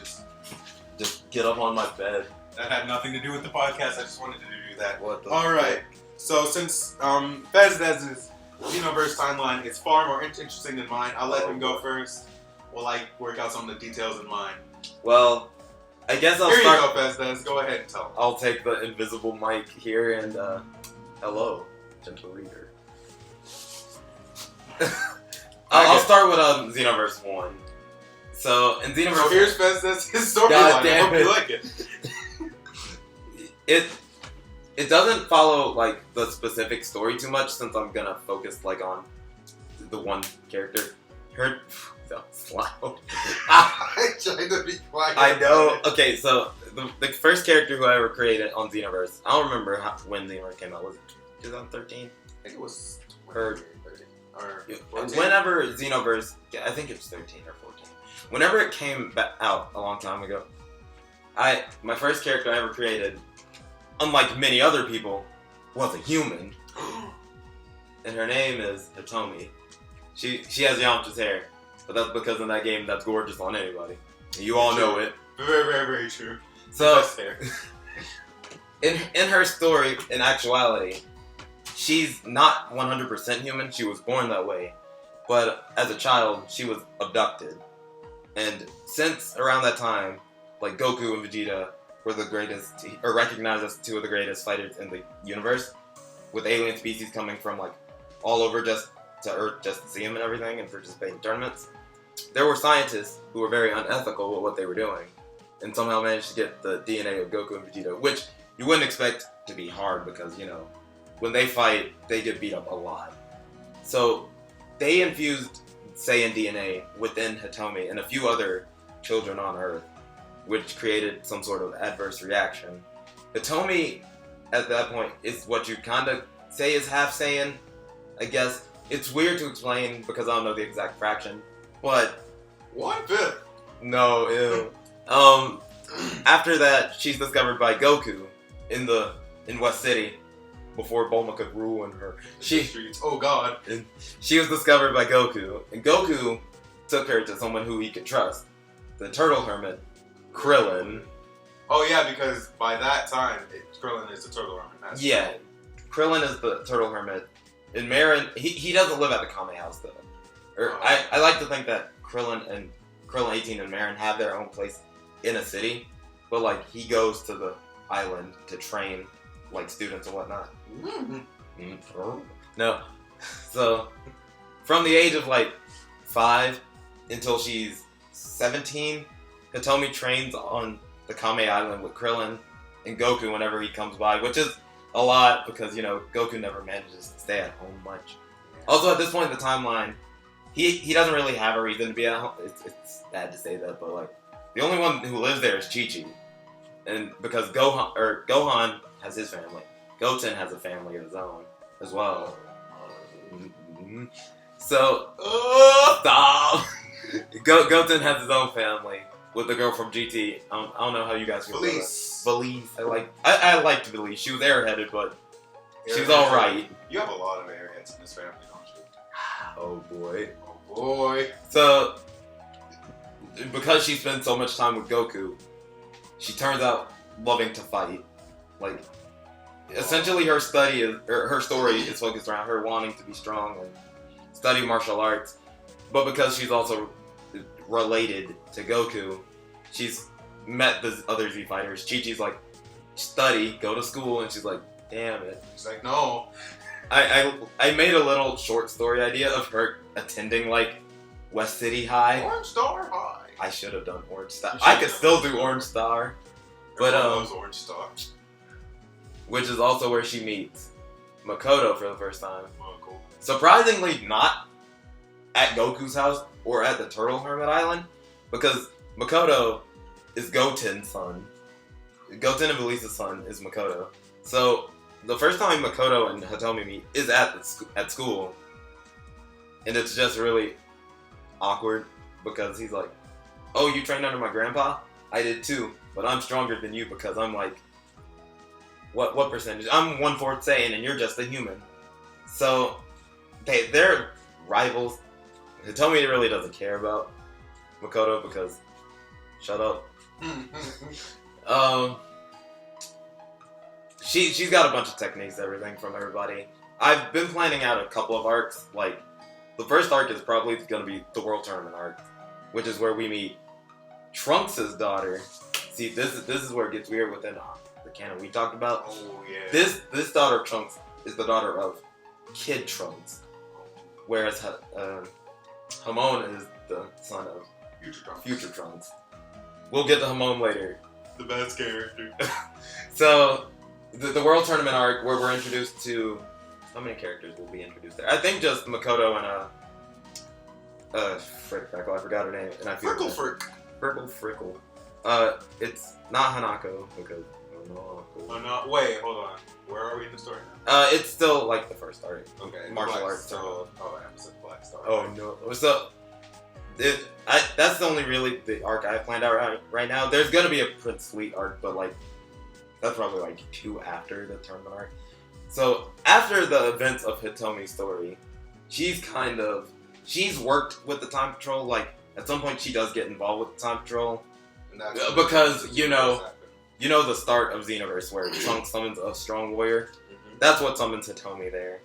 Just get up on my bed. that had nothing to do with the podcast. I just wanted to do that. What the All right. So since Bezdez's Xenoverse timeline is far more interesting than mine, I'll let him go first. While I work out some of the details in mine. Well, I guess I'll Here start. you go, Bezdez. Go ahead and tell him. I'll take the invisible mic here and hello, gentle reader. I'll start with Xenoverse 1. So in Xenoverse, So here's Bezdez's storyline. God I damn hope it. you like it. it doesn't follow like the specific story too much since I'm gonna focus like on the one character. That's loud. I tried to be quiet. I know. Okay, so the first character who I ever created on Xenoverse, I don't remember when Xenoverse came out. Was it 2013? I think it was Or 14. whenever Xenoverse, I think it was 13 or 14. Whenever it came out a long time ago, my first character I ever created, unlike many other people, was a human, and her name is Hitomi. She has Yamcha's hair, but that's because in that game that's gorgeous on anybody. You all know it. Very, very, very true. So Best hair. in her story, in actuality, she's not 100% human. She was born that way, but as a child, she was abducted. And since around that time, like Goku and Vegeta were the greatest, or recognized as two of the greatest fighters in the universe, with alien species coming from like all over just to Earth just to see him and everything and participate in tournaments. There were scientists who were very unethical with what they were doing, and somehow managed to get the DNA of Goku and Vegeta, which you wouldn't expect to be hard because, you know, when they fight, they get beat up a lot. So they infused Saiyan DNA within Hitomi and a few other children on Earth, which created some sort of adverse reaction. Hitomi, at that point, is what you kind of say is half Saiyan, I guess. It's weird to explain because I don't know the exact fraction, but 1/5. no, ew. After that, she's discovered by Goku in West City before Bulma could ruin her. Streets. Oh God. She was discovered by Goku, and Goku took her to someone who he could trust, the turtle hermit, Krillin. Oh yeah, because by that time, Krillin is the turtle hermit. That's Yeah, Krillin is the turtle hermit. And Marin, he doesn't live at the Kame house though. I like to think that Krillin 18 and Marin have their own place in a city, but like he goes to the island to train like students and whatnot. No, so from the age of like 5 until she's 17, Hitomi trains on the Kame Island with Krillin and Goku whenever he comes by, which is a lot because, you know, Goku never manages to stay at home much. Also, at this point in the timeline, he doesn't really have a reason to be at home. It's bad to say that, but like the only one who lives there is Chi-Chi, and because Gohan has his family, Goten has a family of his own as well. So stop. Goten has his own family with the girl from GT. I don't know how you guys feel. Felice. I liked Felice. She was airheaded, but she's all right. You have a lot of airheads in this family, don't you? Oh boy. Oh boy. So because she spends so much time with Goku, she turns out loving to fight. Like essentially, her story is focused around her wanting to be strong and study martial arts. But because she's also related to Goku, she's met the other Z fighters. Chi-Chi's like, study, go to school, and she's like, damn it. She's like, no. I made a little short story idea of her attending like West City High. Orange Star High. I should have done Orange Star. I could still do Orange Star, but loves Orange Star. which is also where she meets Makoto for the first time. Oh, cool. Surprisingly, not at Goku's house or at the Turtle Hermit Island, because Makoto is Goten's son, Goten and Velisa's son is Makoto. So the first time Makoto and Hitomi meet is at school, and it's just really awkward because he's like, "Oh, you trained under my grandpa? I did too, but I'm stronger than you because I'm like, what percentage? I'm 1/4 Saiyan, and you're just a human." So they're rivals. Hitomi really doesn't care about Makoto because shut up. She's got a bunch of techniques, everything from everybody. I've been planning out a couple of arcs. Like, the first arc is probably going to be the World Tournament arc, which is where we meet Trunks' daughter. See, this is where it gets weird within the canon we talked about. Oh yeah. This daughter of Trunks is the daughter of Kid Trunks, whereas Hamon is the son of Future Trunks. We'll get to Hamon later. The best character. So, the World Tournament arc, where we're introduced to... How many characters will be introduced there? I think just Makoto and Frick, I forgot her name. And I feel Frickle. It's not Hanako, because... Oh no, wait, hold on. Where are we in the story now? It's still like the first arc. Okay. Martial arts. So, episode Black Star. Oh no. So, that's the only really the arc I planned out right now. There's gonna be a Prince Fleet arc, but like that's probably like 2 after the tournament arc. So after the events of Hitomi's story, she's worked with the Time Patrol. Like at some point, she does get involved with the Time Patrol because you know the start of Xenoverse where Trunks summons a strong warrior. Mm-hmm. That's what summons Hitomi there.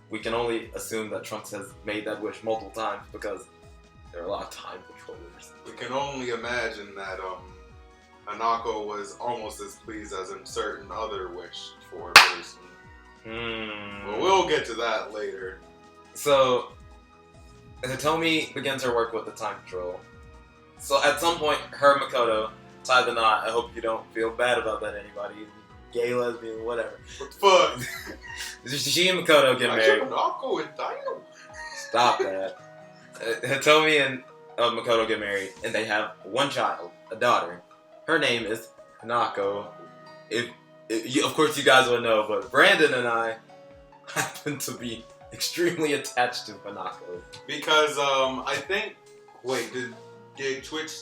We can only assume that Trunks has made that wish multiple times because there are a lot of Time Patrollers. We can only imagine that Hanako was almost as pleased as in certain other wish for person. But we'll get to that later. So, Hitomi begins her work with the Time Patrol. So at some point, her and Makoto tie the knot. I hope you don't feel bad about that, anybody. Gay, lesbian, whatever. What the fuck? She and Makoto get married. Hanako and Dino. Stop that. Hitomi and Makoto get married, and they have one child, a daughter. Her name is Hanako. Of course, you guys would know, but Brandon and I happen to be extremely attached to Hanako. Because I think. Wait, did Twitch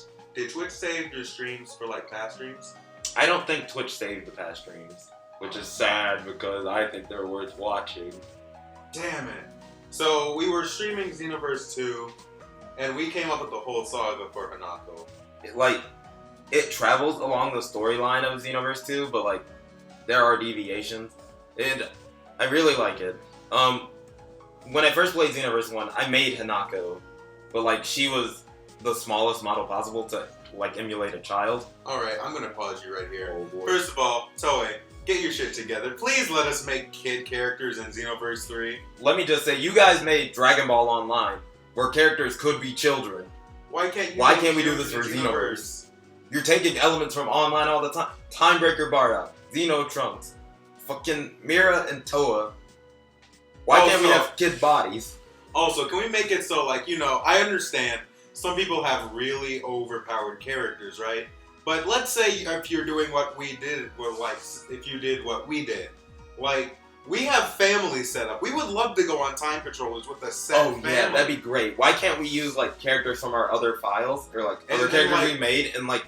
save your streams for like past streams? I don't think Twitch saved the past streams, which is sad because I think they're worth watching. Damn it. So we were streaming Xenoverse 2, and we came up with the whole saga for Hanako. It travels along the storyline of Xenoverse 2, but like there are deviations, and I really like it. When I first played Xenoverse 1, I made Hanako, but like she was the smallest model possible to like emulate a child. Alright, I'm gonna pause you right here. Oh, boy. First of all, Toei, get your shit together. Please let us make kid characters in Xenoverse 3. Let me just say, you guys made Dragon Ball Online, where characters could be children. Why can't we do this for in Xenoverse? You're taking elements from online all the time. Timebreaker Bardock, Xeno Trunks, fucking Mira and Toa. Why can't we have kid bodies? Also, can we make it so, like, I understand some people have really overpowered characters, right? But let's say if you're doing what we did, or like, if you did what we did, like, we have families set up. We would love to go on Time Patrollers with a set family. Yeah, that'd be great. Why can't we use, like, characters from our other files, or, like, other characters we made, and, like,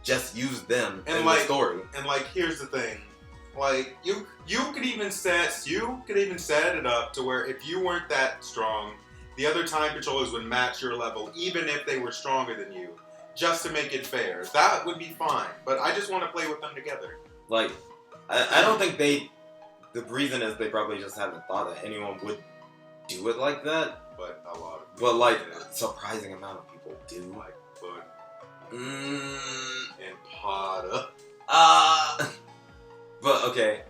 just use them in the story? And, like, here's the thing. Like, you could even set it up to where if you weren't that strong, the other Time Patrollers would match your level, even if they were stronger than you, just to make it fair. That would be fine, but I just want to play with them together. Like, I don't think the reason is they probably just haven't thought that anyone would do it like that. But a lot of people. But, like, a surprising amount of people do. Like, Foot. And Pada. But, okay.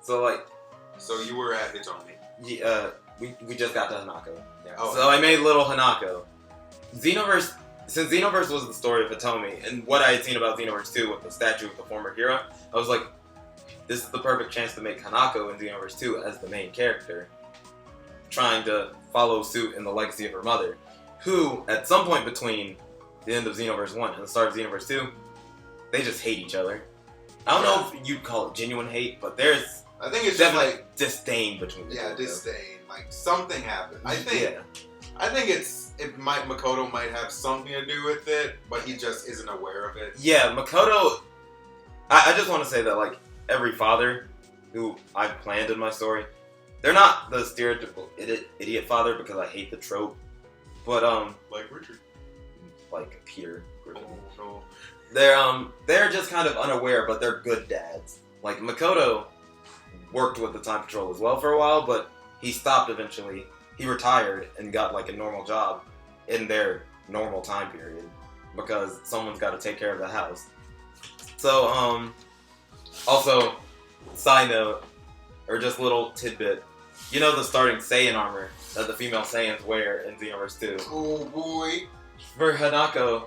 So, like... So you were at Hitomi. Yeah, we just got to Hanako. Yeah. Oh. So I made little Hanako. Xenoverse... Since Xenoverse was the story of Hitomi, and what I had seen about Xenoverse 2 with the statue of the former hero, I was like, this is the perfect chance to make Hanako in Xenoverse 2 as the main character, trying to follow suit in the legacy of her mother, who, at some point between the end of Xenoverse 1 and the start of Xenoverse 2, they just hate each other. I don't know if you'd call it genuine hate, but there's I think it's just definitely like disdain between the two. disdain. Like something happened. I think Makoto might have something to do with it, but he just isn't aware of it. Yeah, Makoto. I just want to say that like every father who I've planned in my story, they're not the stereotypical idiot father because I hate the trope, but Like Richard. like Peter Griffin. Oh no. They're just kind of unaware, but they're good dads. Like Makoto worked with the Time Patrol as well for a while, but he stopped eventually. He retired and got like a normal job in their normal time period because someone's got to take care of the house. So also side note or just little tidbit, you know the starting Saiyan armor that the female Saiyans wear in Xenoverse 2? Oh boy. For Hanako,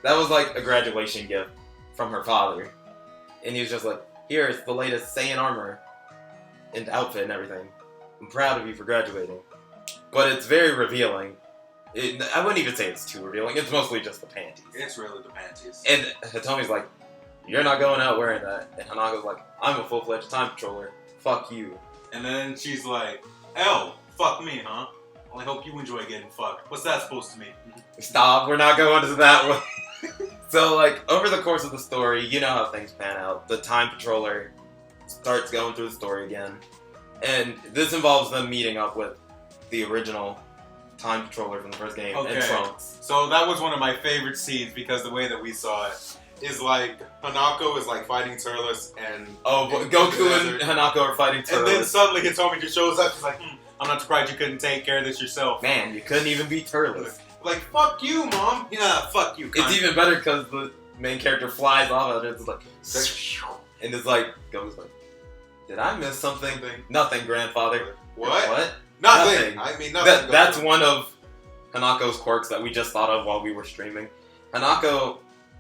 that was like a graduation gift from her father. And he was just like, here's the latest Saiyan armor and outfit and everything. I'm proud of you for graduating. But it's very revealing. I wouldn't even say it's too revealing. It's mostly just the panties. It's really the panties. And Hitomi's like, you're not going out wearing that. And Hanako's like, I'm a full-fledged time patroller. Fuck you. And then she's like, L, fuck me, huh? Well, I hope you enjoy getting fucked. What's that supposed to mean? Stop, we're not going to that one. So, like, over the course of the story, you know how things pan out. The time patroller starts going through the story again. And this involves them meeting up with the original time patroller from the first game, and Trunks. So that was one of my favorite scenes because the way that we saw it is like Hanako is like fighting Turles and Goku and Hanako are fighting Turles. And then suddenly Hitomi just shows up. She's like, I'm not surprised you couldn't take care of this yourself. Man, you couldn't even beat Turles. Like, fuck you, Mom. Yeah, fuck you. It's even better because the main character flies off of it. It's like, and it's like, Goku's like, did I miss something? Nothing, grandfather. What? Nothing. I mean, nothing. That's one of Hanako's quirks that we just thought of while we were streaming. Hanako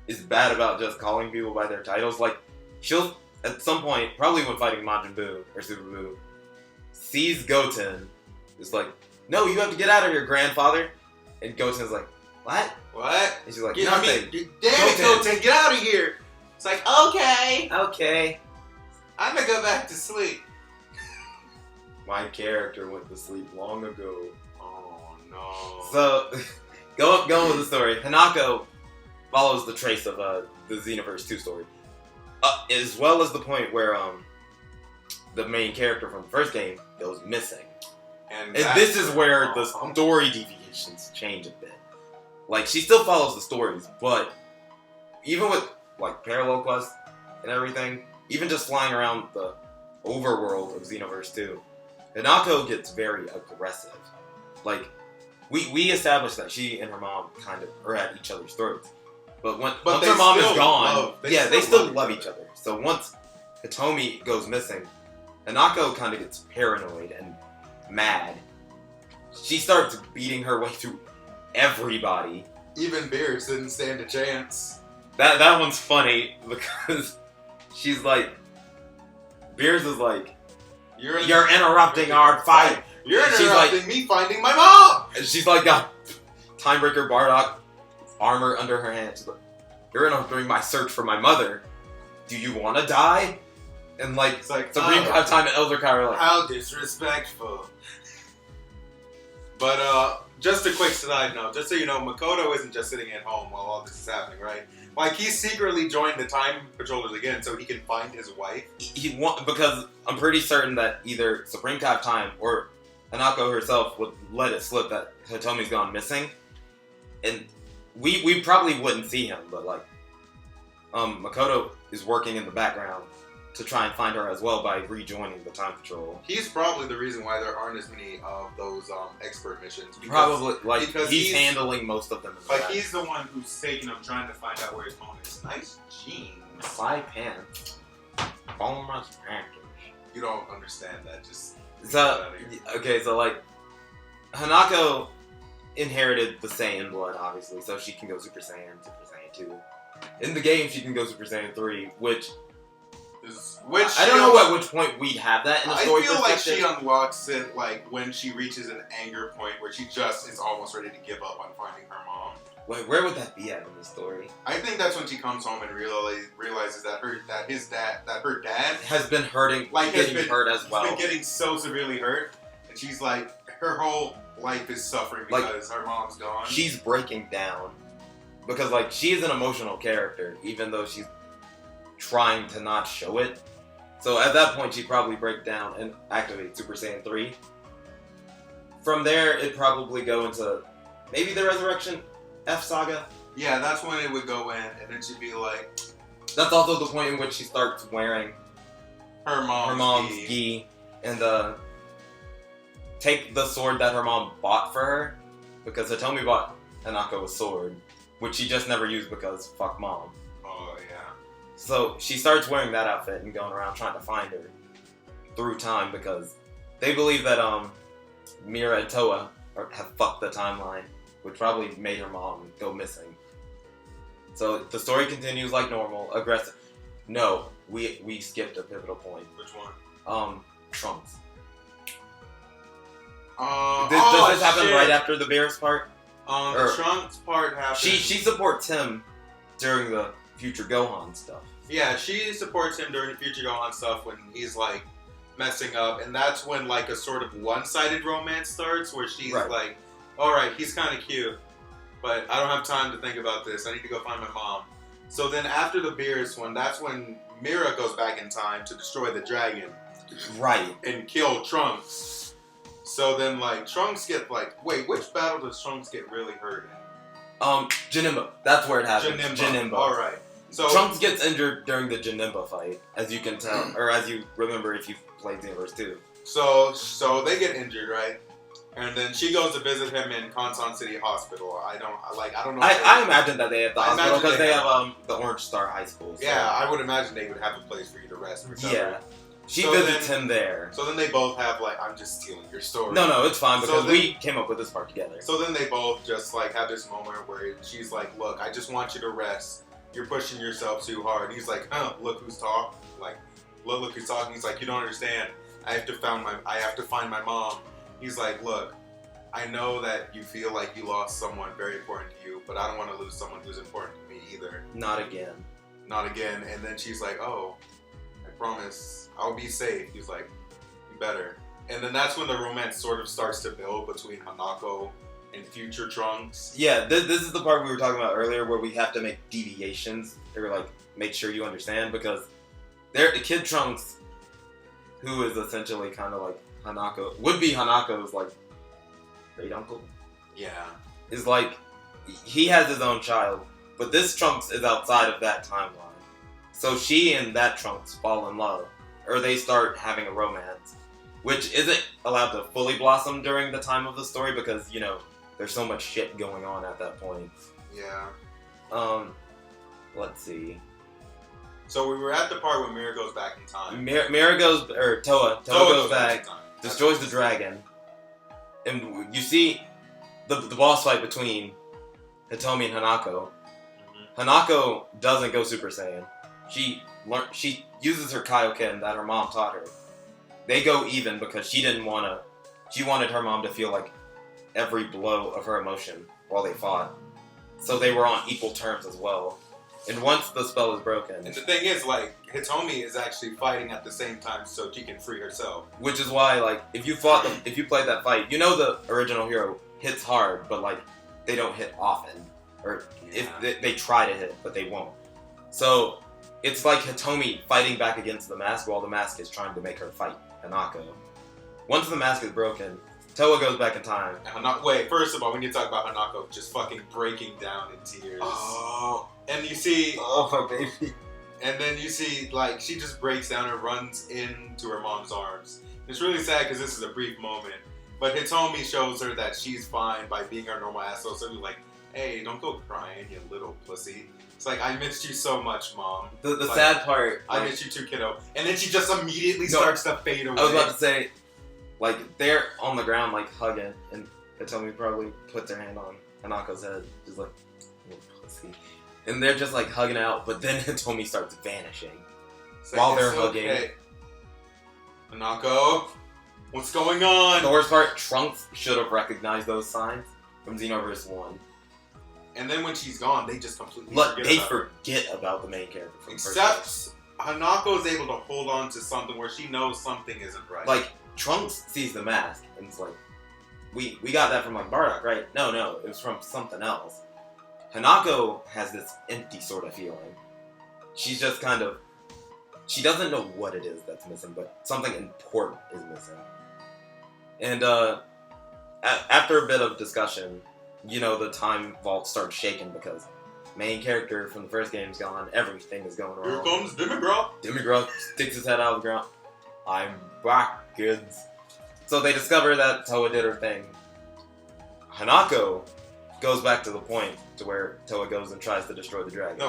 is bad about just calling people by their titles. Like, she'll, at some point, probably when fighting Majin Buu or Super Buu, sees Goten, is like, no, you have to get out of here, grandfather. And Goten's like, what? What? And she's like, damn nothing. it, Goten, get out of here. It's like, okay. Okay. I'm gonna go back to sleep. My character went to sleep long ago. Oh, no. So, going with the story, Hanako follows the trace of the Xenoverse 2 story. As well as the point where the main character from the first game goes missing. And this is where the story deviations change a bit. Like, she still follows the stories, but even with, like, parallel quests and everything, even just flying around the overworld of Xenoverse 2, Hanako gets very aggressive. Like, we established that she and her mom kind of are at each other's throats. But once her mom is gone, they still love each other. So once Hitomi goes missing, Hanako kind of gets paranoid and mad. She starts beating her way through everybody. Even Beers didn't stand a chance. That one's funny because she's like, Beers is like, you're interrupting our fight. You're interrupting me finding my mom. And she's like got Timebreaker Bardock armor under her hand. She's like, you're interrupting my search for my mother. Do you want to die? And like, it's like Supreme Time and Elder Kai are like, how disrespectful. But just a quick side note, just so you know, Makoto isn't just sitting at home while all this is happening, right? Like, he secretly joined the Time Patrollers again so he can find his wife. Because I'm pretty certain that either Supreme Time or Hanako herself would let it slip that Hitomi's gone missing. And we probably wouldn't see him, but like, Makoto is working in the background to try and find her as well by rejoining the Time Patrol. He's probably the reason why there aren't as many of those expert missions. Because he's handling most of them. He's the one who's taking them, trying to find out where his phone is. Nice jeans. My pants. Boneless package. You don't understand that. Just so like, Hanako inherited the Saiyan blood, obviously, so she can go Super Saiyan, Super Saiyan 2. In the game, she can go Super Saiyan 3, which I don't know at which point we'd have that in the story perspective. I feel like she unlocks it like when she reaches an anger point where she just is almost ready to give up on finding her mom. Wait, where would that be at in the story? I think that's when she comes home and realizes that her dad Has been hurting, like getting hurt as well. He's been getting so severely hurt, and she's like, her whole life is suffering because her mom's gone. She's breaking down because like she's an emotional character, even though she's trying to not show it. So at that point, she'd probably break down and activate Super Saiyan 3. From there, it'd probably go into maybe the Resurrection F Saga. Yeah, that's when it would go in, and then she'd be like... That's also the point in which she starts wearing her mom's gi and take the sword that her mom bought for her, because Hitomi bought Hanako a sword, which she just never used because fuck mom. Oh, yeah. So she starts wearing that outfit and going around trying to find her through time, because they believe that Mira and Toa have fucked the timeline, which probably made her mom go missing. So the story continues like normal, aggressive. No, we skipped a pivotal point. Which one? Trunks. Does Does this happen right after the Bears part? The Trunks part happens. She supports him during the future Gohan stuff. Yeah, she supports him during the future Gohan stuff when he's like messing up, and that's when like a sort of one-sided romance starts, where she's like, "All right, he's kind of cute, but I don't have time to think about this. I need to go find my mom." So then after the Beers one, that's when Mira goes back in time to destroy the dragon, right, and kill Trunks. So then like Trunks get like, wait, which battle does Trunks get really hurt in? Janemba. That's where it happens. Janemba. All right. So Trunks gets injured during the Janemba fight, as you can tell, or as you remember if you've played Xenoverse 2. So they get injured, right? And then she goes to visit him in Kansan City Hospital. I don't know. I imagine that they have the hospital because they have the Orange Star High School. So. Yeah, I would imagine they would have a place for you to rest. Yeah. She visits him there. So then they both have like, I'm just stealing your story. No, it's fine because we came up with this part together. So then they both just like have this moment where she's like, look, I just want you to rest. You're pushing yourself too hard. He's like, look who's talking. Like, look who's talking. He's like, you don't understand. I have to find my mom. He's like, look, I know that you feel like you lost someone very important to you, but I don't want to lose someone who's important to me either. Not again. Not again. And then she's like, oh, I promise I'll be safe. He's like, you better. And then that's when the romance sort of starts to build between Hanako and future Trunks. Yeah, this is the part we were talking about earlier where we have to make deviations or like make sure you understand, because the kid Trunks, who is essentially kind of like Hanako, would be Hanako's like great uncle. Yeah. Is like, he has his own child, but this Trunks is outside of that timeline. So she and that Trunks fall in love, or they start having a romance, which isn't allowed to fully blossom during the time of the story because, you know, there's so much shit going on at that point. Yeah. Let's see. So we were at the part where Mira goes back in time. Mira goes, or Toa goes back, destroys the dragon, and you see the boss fight between Hitomi and Hanako. Mm-hmm. Hanako doesn't go Super Saiyan. She uses her Kaioken that her mom taught her. They go even because she wanted her mom to feel like every blow of her emotion while they fought. So they were on equal terms as well. And once the spell is broken... And the thing is, like, Hitomi is actually fighting at the same time so she can free herself. Which is why, like, if you played that fight, you know the original hero hits hard, but, like, they don't hit often. Or if they try to hit, but they won't. So, it's like Hitomi fighting back against the mask while the mask is trying to make her fight Hanako. Once the mask is broken, Toa goes back in time. Wait, first of all, we need to talk about Hanako just fucking breaking down in tears. Oh. And you see... Oh, my baby. And then you see, like, she just breaks down and runs into her mom's arms. It's really sad because this is a brief moment. But Hitomi shows her that she's fine by being her normal asshole. So she's like, hey, don't go crying, you little pussy. It's like, I missed you so much, Mom. The sad part... I missed you too, kiddo. And then she just immediately starts to fade away. I was about to say, like, they're on the ground, like, hugging, and Hitomi probably puts her hand on Hanako's head, just like, little pussy. And they're just, like, hugging out, but then Hitomi starts vanishing while they're hugging. Okay. Hanako, what's going on? The worst part, Trunks should have recognized those signs from Xenoverse 1. And then when she's gone, they just completely forget about the main character. From the first Except Hanako's able to hold on to something where she knows something isn't right. Like, Trunks sees the mask, and it's like, we got that from, like, Bardock, right? No, it was from something else. Hanako has this empty sort of feeling. She's just kind of... She doesn't know what it is that's missing, but something important is missing. And, after a bit of discussion, you know, the time vault starts shaking because main character from the first game is gone, everything is going wrong. Here comes Demigod. Demigod sticks his head out of the ground. I'm back, kids. So they discover that Toa did her thing. Hanako goes back to the point to where Toa goes and tries to destroy the dragon.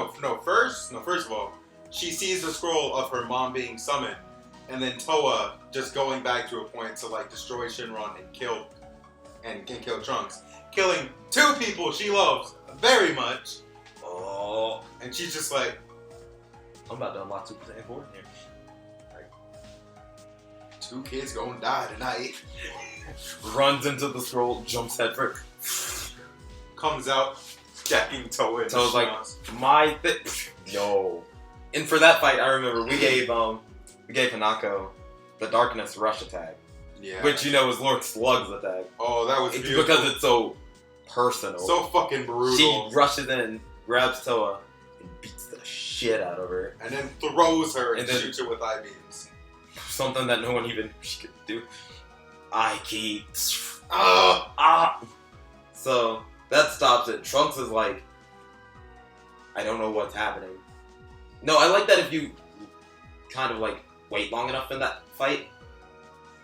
First of all, she sees the scroll of her mom being summoned, and then Toa just going back to a point to like destroy Shinron and kill Trunks, killing 2 people she loves very much. Oh, and she's just like, I'm about to unlock Super Saiyan 4 here. 2 kids gonna die tonight. Runs into the scroll, jumps headfirst, comes out, jacking Toa. Toa's like, no. And for that fight, I remember we gave Hanako the Darkness Rush attack. Yeah. Which, you know, is Lord Slug's attack. Oh, that was beautiful. Because it's so personal. So fucking brutal. She rushes in, grabs Toa, and beats the shit out of her. And then throws her and then shoots her with I-beams. Something that no one even could do. I keep... So, that stops it. Trunks is like, I don't know what's happening. No, I like that if you kind of like wait long enough in that fight,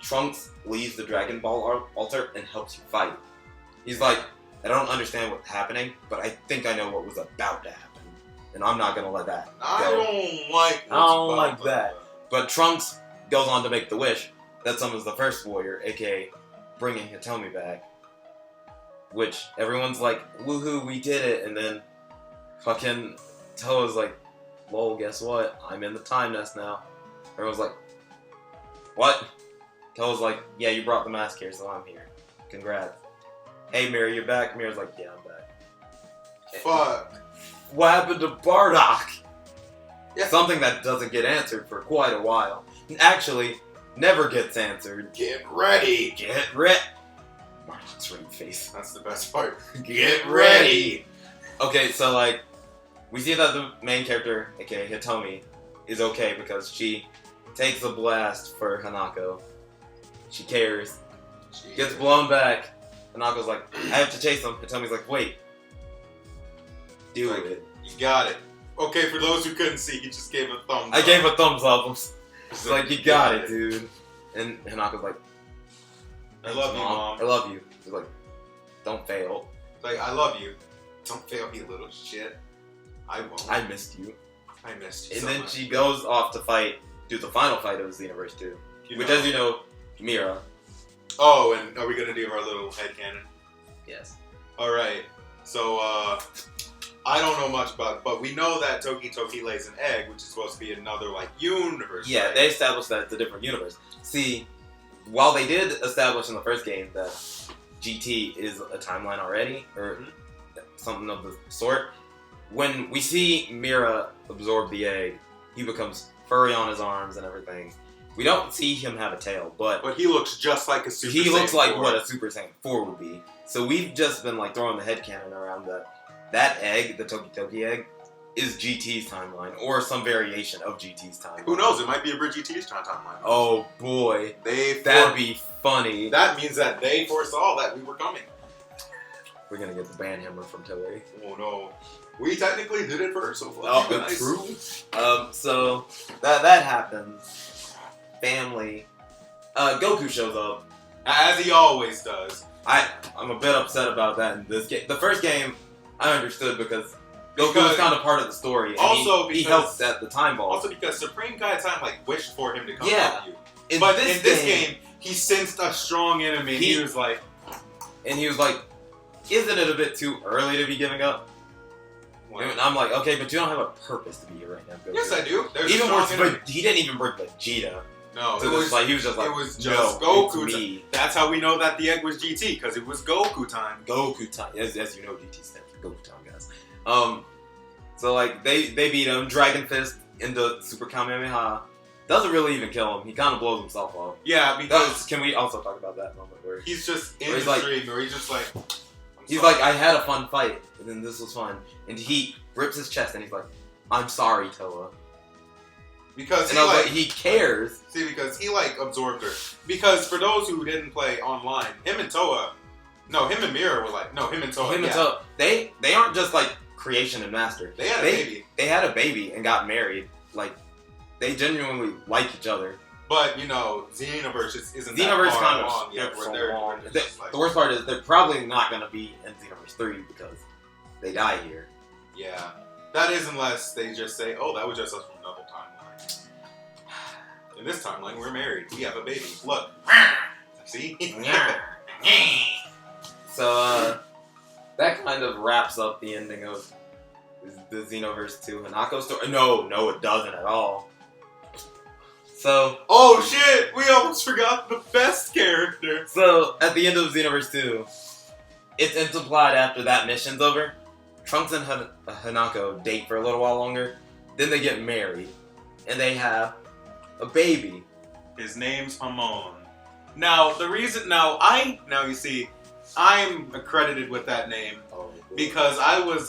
Trunks leaves the Dragon Ball altar and helps you fight. He's like, I don't understand what's happening, but I think I know what was about to happen, and I'm not gonna let that go. I don't like that. But Trunks goes on to make the wish that summons the first warrior, aka bringing Hitomi back. Which everyone's like, woohoo, we did it, and then fucking Toa's like, lol, guess what? I'm in the time nest now. Everyone's like, what? Toa's like, yeah, you brought the mask here, so I'm here. Congrats. Hey, Mira, you're back? Mira's like, yeah, I'm back. Fuck. What happened to Bardock? Yeah. Something that doesn't get answered for quite a while. Actually, never gets answered. Get ready. Get ready. Bardock's ring face. That's the best part. Get ready. Okay, so like, we see that the main character, aka Hitomi, is okay because she takes a blast for Hanako. She cares. She gets blown back. Hanako's like, I have to chase him. Hitomi's like, wait. Do it. You got it. Okay, for those who couldn't see, he just gave a thumbs up. I gave a thumbs up. She's like, you got it, dude. And Hanako's like, I love you, Mom. I love you. He's like, don't fail. Like, I love you. Don't fail me, little shit. I won't. I missed you. I missed you. And so then much. she goes off to do the final fight of Xenoverse 2. Which, as you know, Mira. Oh, and are we gonna do our little headcanon? Yes. Alright. So, I don't know much about it, but we know that Toki Toki lays an egg, which is supposed to be another, like, universe. Yeah, right? they established that it's a different universe. See, while they did establish in the first game that GT is a timeline already, or something of the sort, when we see Mira absorb the egg, he becomes furry on his arms and everything. We don't see him have a tail, but he looks just like a Super Saiyan he looks like 4. what a Super Saiyan 4 would be. So we've just been like throwing the headcanon around that egg, the Toki Toki egg, is GT's timeline, or some variation of GT's timeline. Who knows? It might be a GT's timeline. Oh boy. That'd be funny. That means that they foresaw that we were coming. We're gonna get the ban hammer from Toei. Oh no. We technically did it first, so nice. True. So that happens. Family. Goku shows up. As he always does. I'm a bit upset about that in this game. The first game, I understood because Goku was kind of part of the story. And also, he helped at the time ball. Also because Supreme Kai Time wished for him to come Yeah. help you. But in this game, he sensed a strong enemy. And he was like, isn't it a bit too early to be giving up? Well, and I'm like, okay, but you don't have a purpose to be here right now, Goku. Yes, I do. There's even a strong worse, enemy. but he didn't even bring Vegeta. No, he was just like, it was just no, Goku. Me. That's how we know that the egg was GT, because it was Goku time. Goku time. As you know, GT stands for Ghost Town, guys. So like they beat him. Dragon Fist into Super Kamehameha. Doesn't really even kill him. He kind of blows himself up. Yeah, because Can we also talk about that moment where he's just in where the he's like- stream, or he's just like. he's like, I had a fun fight, and then this was fun, and he rips his chest, and he's like, I'm sorry, Toa. Because And he I was like, like, he cares. see, because he like absorbed her. Because for those who didn't play online, him and Toa, no, him and Mira were like, no, him and Toa, Him yeah, and Toa, they aren't just like creation and master. they had a baby. They had a baby and got married. Like, they genuinely like each other. But you know, Xenoverse isn't Xenoverse that far kind of along yet. skipped Where so they're long. just like, The worst part is they're probably not going to be in Xenoverse 3 because they die here. yeah, that is unless they just say, oh, that was just us from another timeline. In this timeline, we're married. We have a baby. Look, see. So, that kind of wraps up the ending of the Xenoverse 2 Hanako story. No, it doesn't at all. So, Oh shit! We almost forgot the best character. at the end of Xenoverse 2, it's implied after that mission's over, Trunks and Hanako date for a little while longer, then they get married, and they have a baby. His name's Hamon. Now the reason, now you see, I'm accredited with that name because I was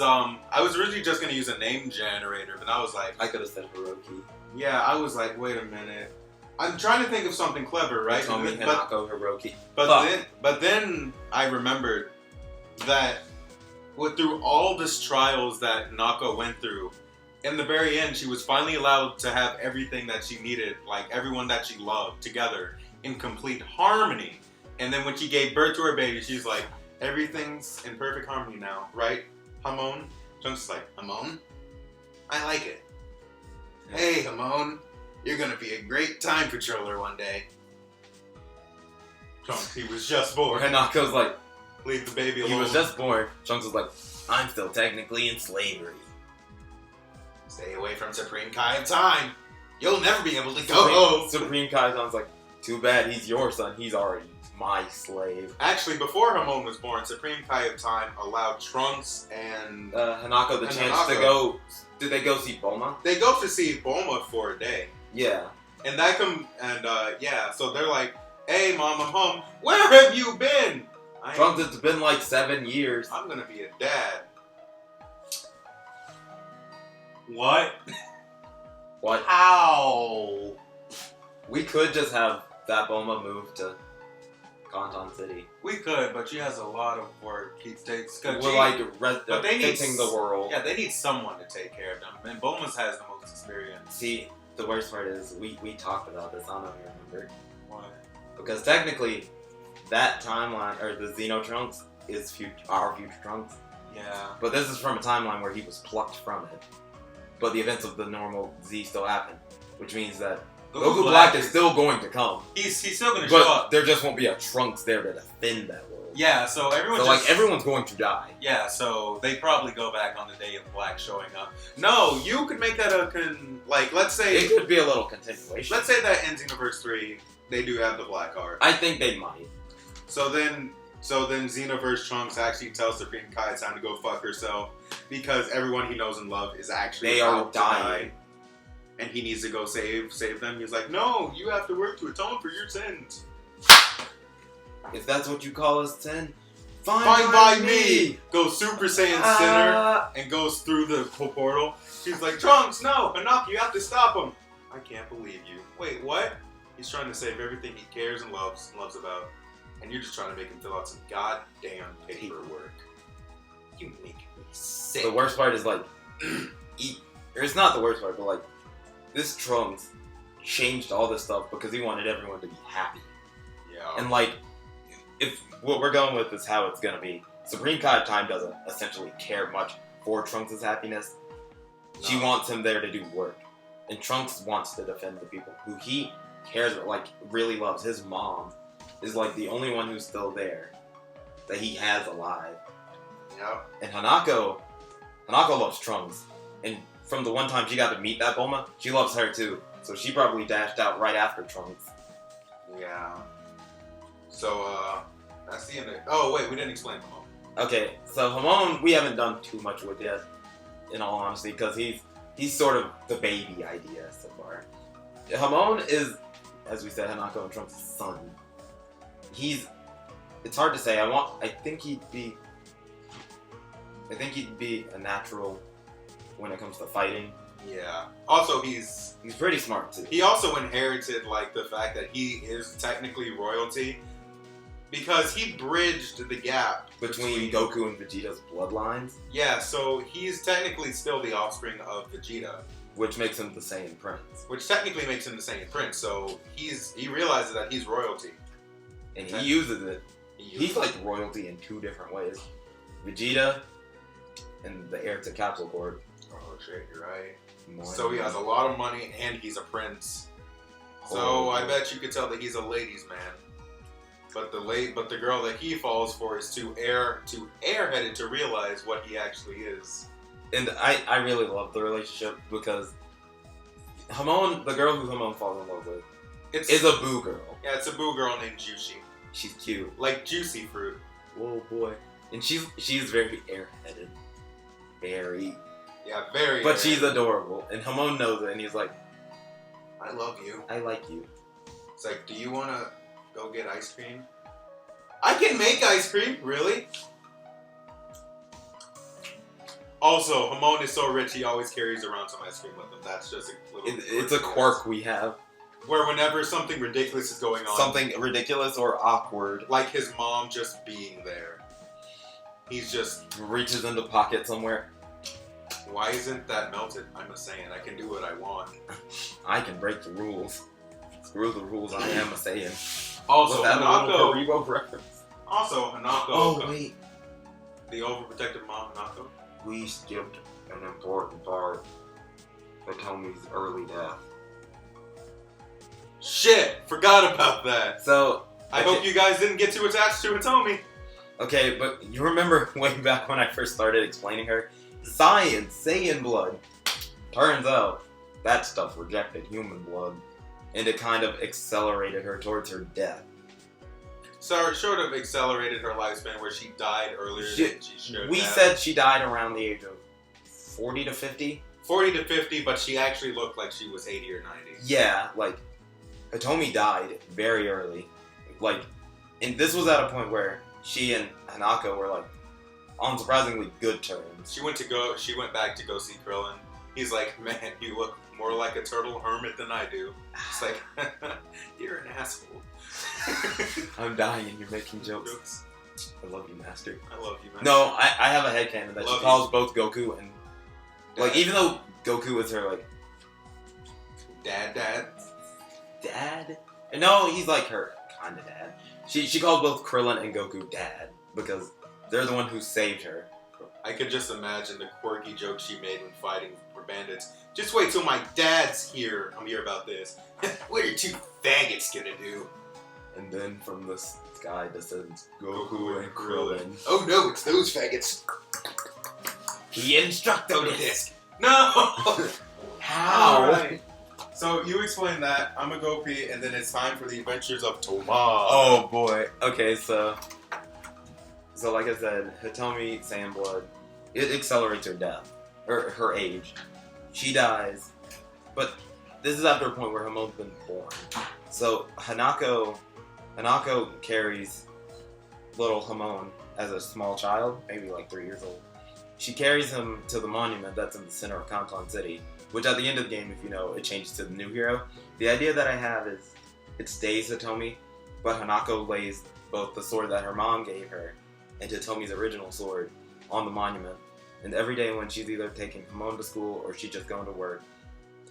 originally just gonna use a name generator, but I was like, I could have said Hiroki. yeah, I was like, wait a minute. I'm trying to think of something clever, right? Told me But Hanako Hiroki. but then I remembered that through all this trials that Nako went through, in the very end, she was finally allowed to have everything that she needed, like everyone that she loved, together in complete harmony. And then when she gave birth to her baby, she's like, everything's in perfect harmony now, right, Hamon? Trunks is like, Hamon? I like it. Hey, Hamon, you're gonna be a great time patroller one day. Trunks, he was just Or born. Hanako's like, Leave the baby alone. he was just born. Trunks was like, I'm still technically in slavery. Stay away from Supreme Kai of Time. You'll never be able to go. Supreme Kaizen's like, too bad he's your son. He's already my slave. Actually, before Hamon was born, Supreme Kai of Time allowed Trunks and Hanako the And chance to Hanako. go. Did they go see Bulma? they go to see Bulma for a day, Yeah. and so they're like, "Hey, Mom, I'm home. Where have you been?" Trunks, it's been like 7 years. I'm gonna be a dad. What? What? How? We could just have that Bulma move to Kanton City. We could, but she has a lot of work. He takes. We're like but they need fixing the world. Yeah, they need someone to take care of them, and Bulma's has the most experience. See, the worst part is we talked about this. I don't know if you remember. What? Because technically, that timeline or the Xeno Trunks is our future Trunks. Yeah. But this is from a timeline where he was plucked from it. But the events of the normal Z still happen, which means that Goku Black is still going to come. He's still gonna show But up. there just won't be a Trunks there to defend that world. Yeah, so everyone So like everyone's going to die. Yeah, so they probably go back on the day of Black showing up. No, you could make that let's say It could be a little continuation. let's say that in Xenoverse 3 they do have the Black Heart. I think they might. So then Xenoverse Trunks actually tells Supreme Kai it's time to go fuck herself because everyone he knows and loves is actually They are about to dying. die. And he needs to go save them. He's like, no, you have to work to atone for your sins. If that's what you call a sin, fine By me! Goes Super Saiyan Sinner Ah. and goes through the portal. She's like, Trunks, no! Hanako, you have to stop him! I can't believe you. Wait, what? He's trying to save everything he cares and loves about. And you're just trying to make him fill out some goddamn paperwork. You make me sick. The worst part is like, it's not the worst part, but like, this Trunks changed all this stuff because he wanted everyone to be happy. Yeah. And like, if what we're going with is how it's gonna be, Supreme Kai of Time doesn't essentially care much for Trunks' happiness. She No. wants him there to do work. And Trunks wants to defend the people who he cares about, like, really loves. His mom is like the only one who's still there that he has alive. Yep. And Hanako loves Trunks. And from the one time she got to meet that Bulma, she loves her too. So she probably dashed out right after Trunks. Yeah. So, that's the end of it. Oh, wait, we didn't explain Hamon. Okay, so Hamon, we haven't done too much with yet, in all honesty, because he's sort of the baby idea so far. Hamon is, as we said, Hanako and Trunks' son. It's hard to say. I think he'd be a natural when it comes to fighting. Yeah. Also, he's pretty smart too. He also inherited like the fact that he is technically royalty because he bridged the gap Between Goku and Vegeta's bloodlines, Yeah, so he's technically still the offspring of Vegeta, which makes him the Saiyan Prince. which technically makes him the Saiyan Prince. So he realizes that he's royalty. And he uses it. He's like royalty in two different ways. Vegeta and the heir to Capsule Corp. Oh shit, you're right. More So he has a lot of money and he's a prince. So I bet you could tell that he's a ladies' man. But the girl that he falls for is too airheaded to realize what he actually is. And I really love the relationship because Hamon, the girl who Hamon falls in love with, is a boo girl. Yeah, it's a boo girl named Juicy. She's cute. Like juicy fruit. Whoa boy. And she's very airheaded. Very. Yeah, very. But she's adorable. And Hamon knows it and he's like, I love you. I like you. It's like, do you want to go get ice cream? I can make ice cream, really? Also, Hamon is so rich he always carries around some ice cream with him. That's just a little It's a quirk we have. Where whenever something ridiculous is going on, Something ridiculous or awkward. like his mom just being there, he's just, Reaches in the pocket somewhere. why isn't that melted? I'm a Saiyan. I can do what I want. I can break the rules. Screw the rules, I am a Saiyan. Also, Was that a Hanako. little Karibo reference? Also, Hanako. Oh, wait. The overprotective mom, Hanako. We skipped an important part. Hitomi's early death. Shit! Forgot about that. So, I hope you guys didn't get too attached to Hitomi. okay, but you remember way back when I first started explaining her? Science, Saiyan blood. Turns out, that stuff rejected human blood. And it kind of accelerated her towards her death. So it sort of accelerated her lifespan where she died earlier than she should We have. said she died around the age of 40 to 50? 40 to 50, but she actually looked like she was 80 or 90. Yeah, like, Hitomi died very early. Like, and this was at a point where she and Hanako were, like, on surprisingly good terms. She went back to go see Krillin. He's like, man, you look more like a turtle hermit than I do. It's like, you're an asshole. I'm dying and you're making jokes. I love you, Master. I love you, man. No, I have a headcanon that Love she calls both Goku and... Like, Dad. even though Goku is her, like... Dad. Dad? No, he's like her kind of dad. She calls both Krillin and Goku dad because they're the one who saved her. I could just imagine the quirky jokes she made when fighting for bandits. Just wait till my dad's here. I'm here about this. What are you two faggots gonna do? And then from the sky descends Goku and Krillin. Oh no, it's those faggots. He instructed Disc. No! How? Alright. So you explain that. I'm gonna go pee, and then it's time for the adventures of Toma. Oh boy. Okay, so like I said, Hitomi Saiyan blood, it accelerates her death, or her age. She dies, but this is after a point where Hamon's been born. So Hanako carries little Hamon as a small child, maybe like 3 years old. She carries him to the monument that's in the center of Kanton City, which at the end of the game, if you know, it changes to the new hero. The idea that I have is it stays Hitomi, but Hanako lays both the sword that her mom gave her and Hitomi's original sword on the monument. And every day when she's either taking Hamon to school or she's just going to work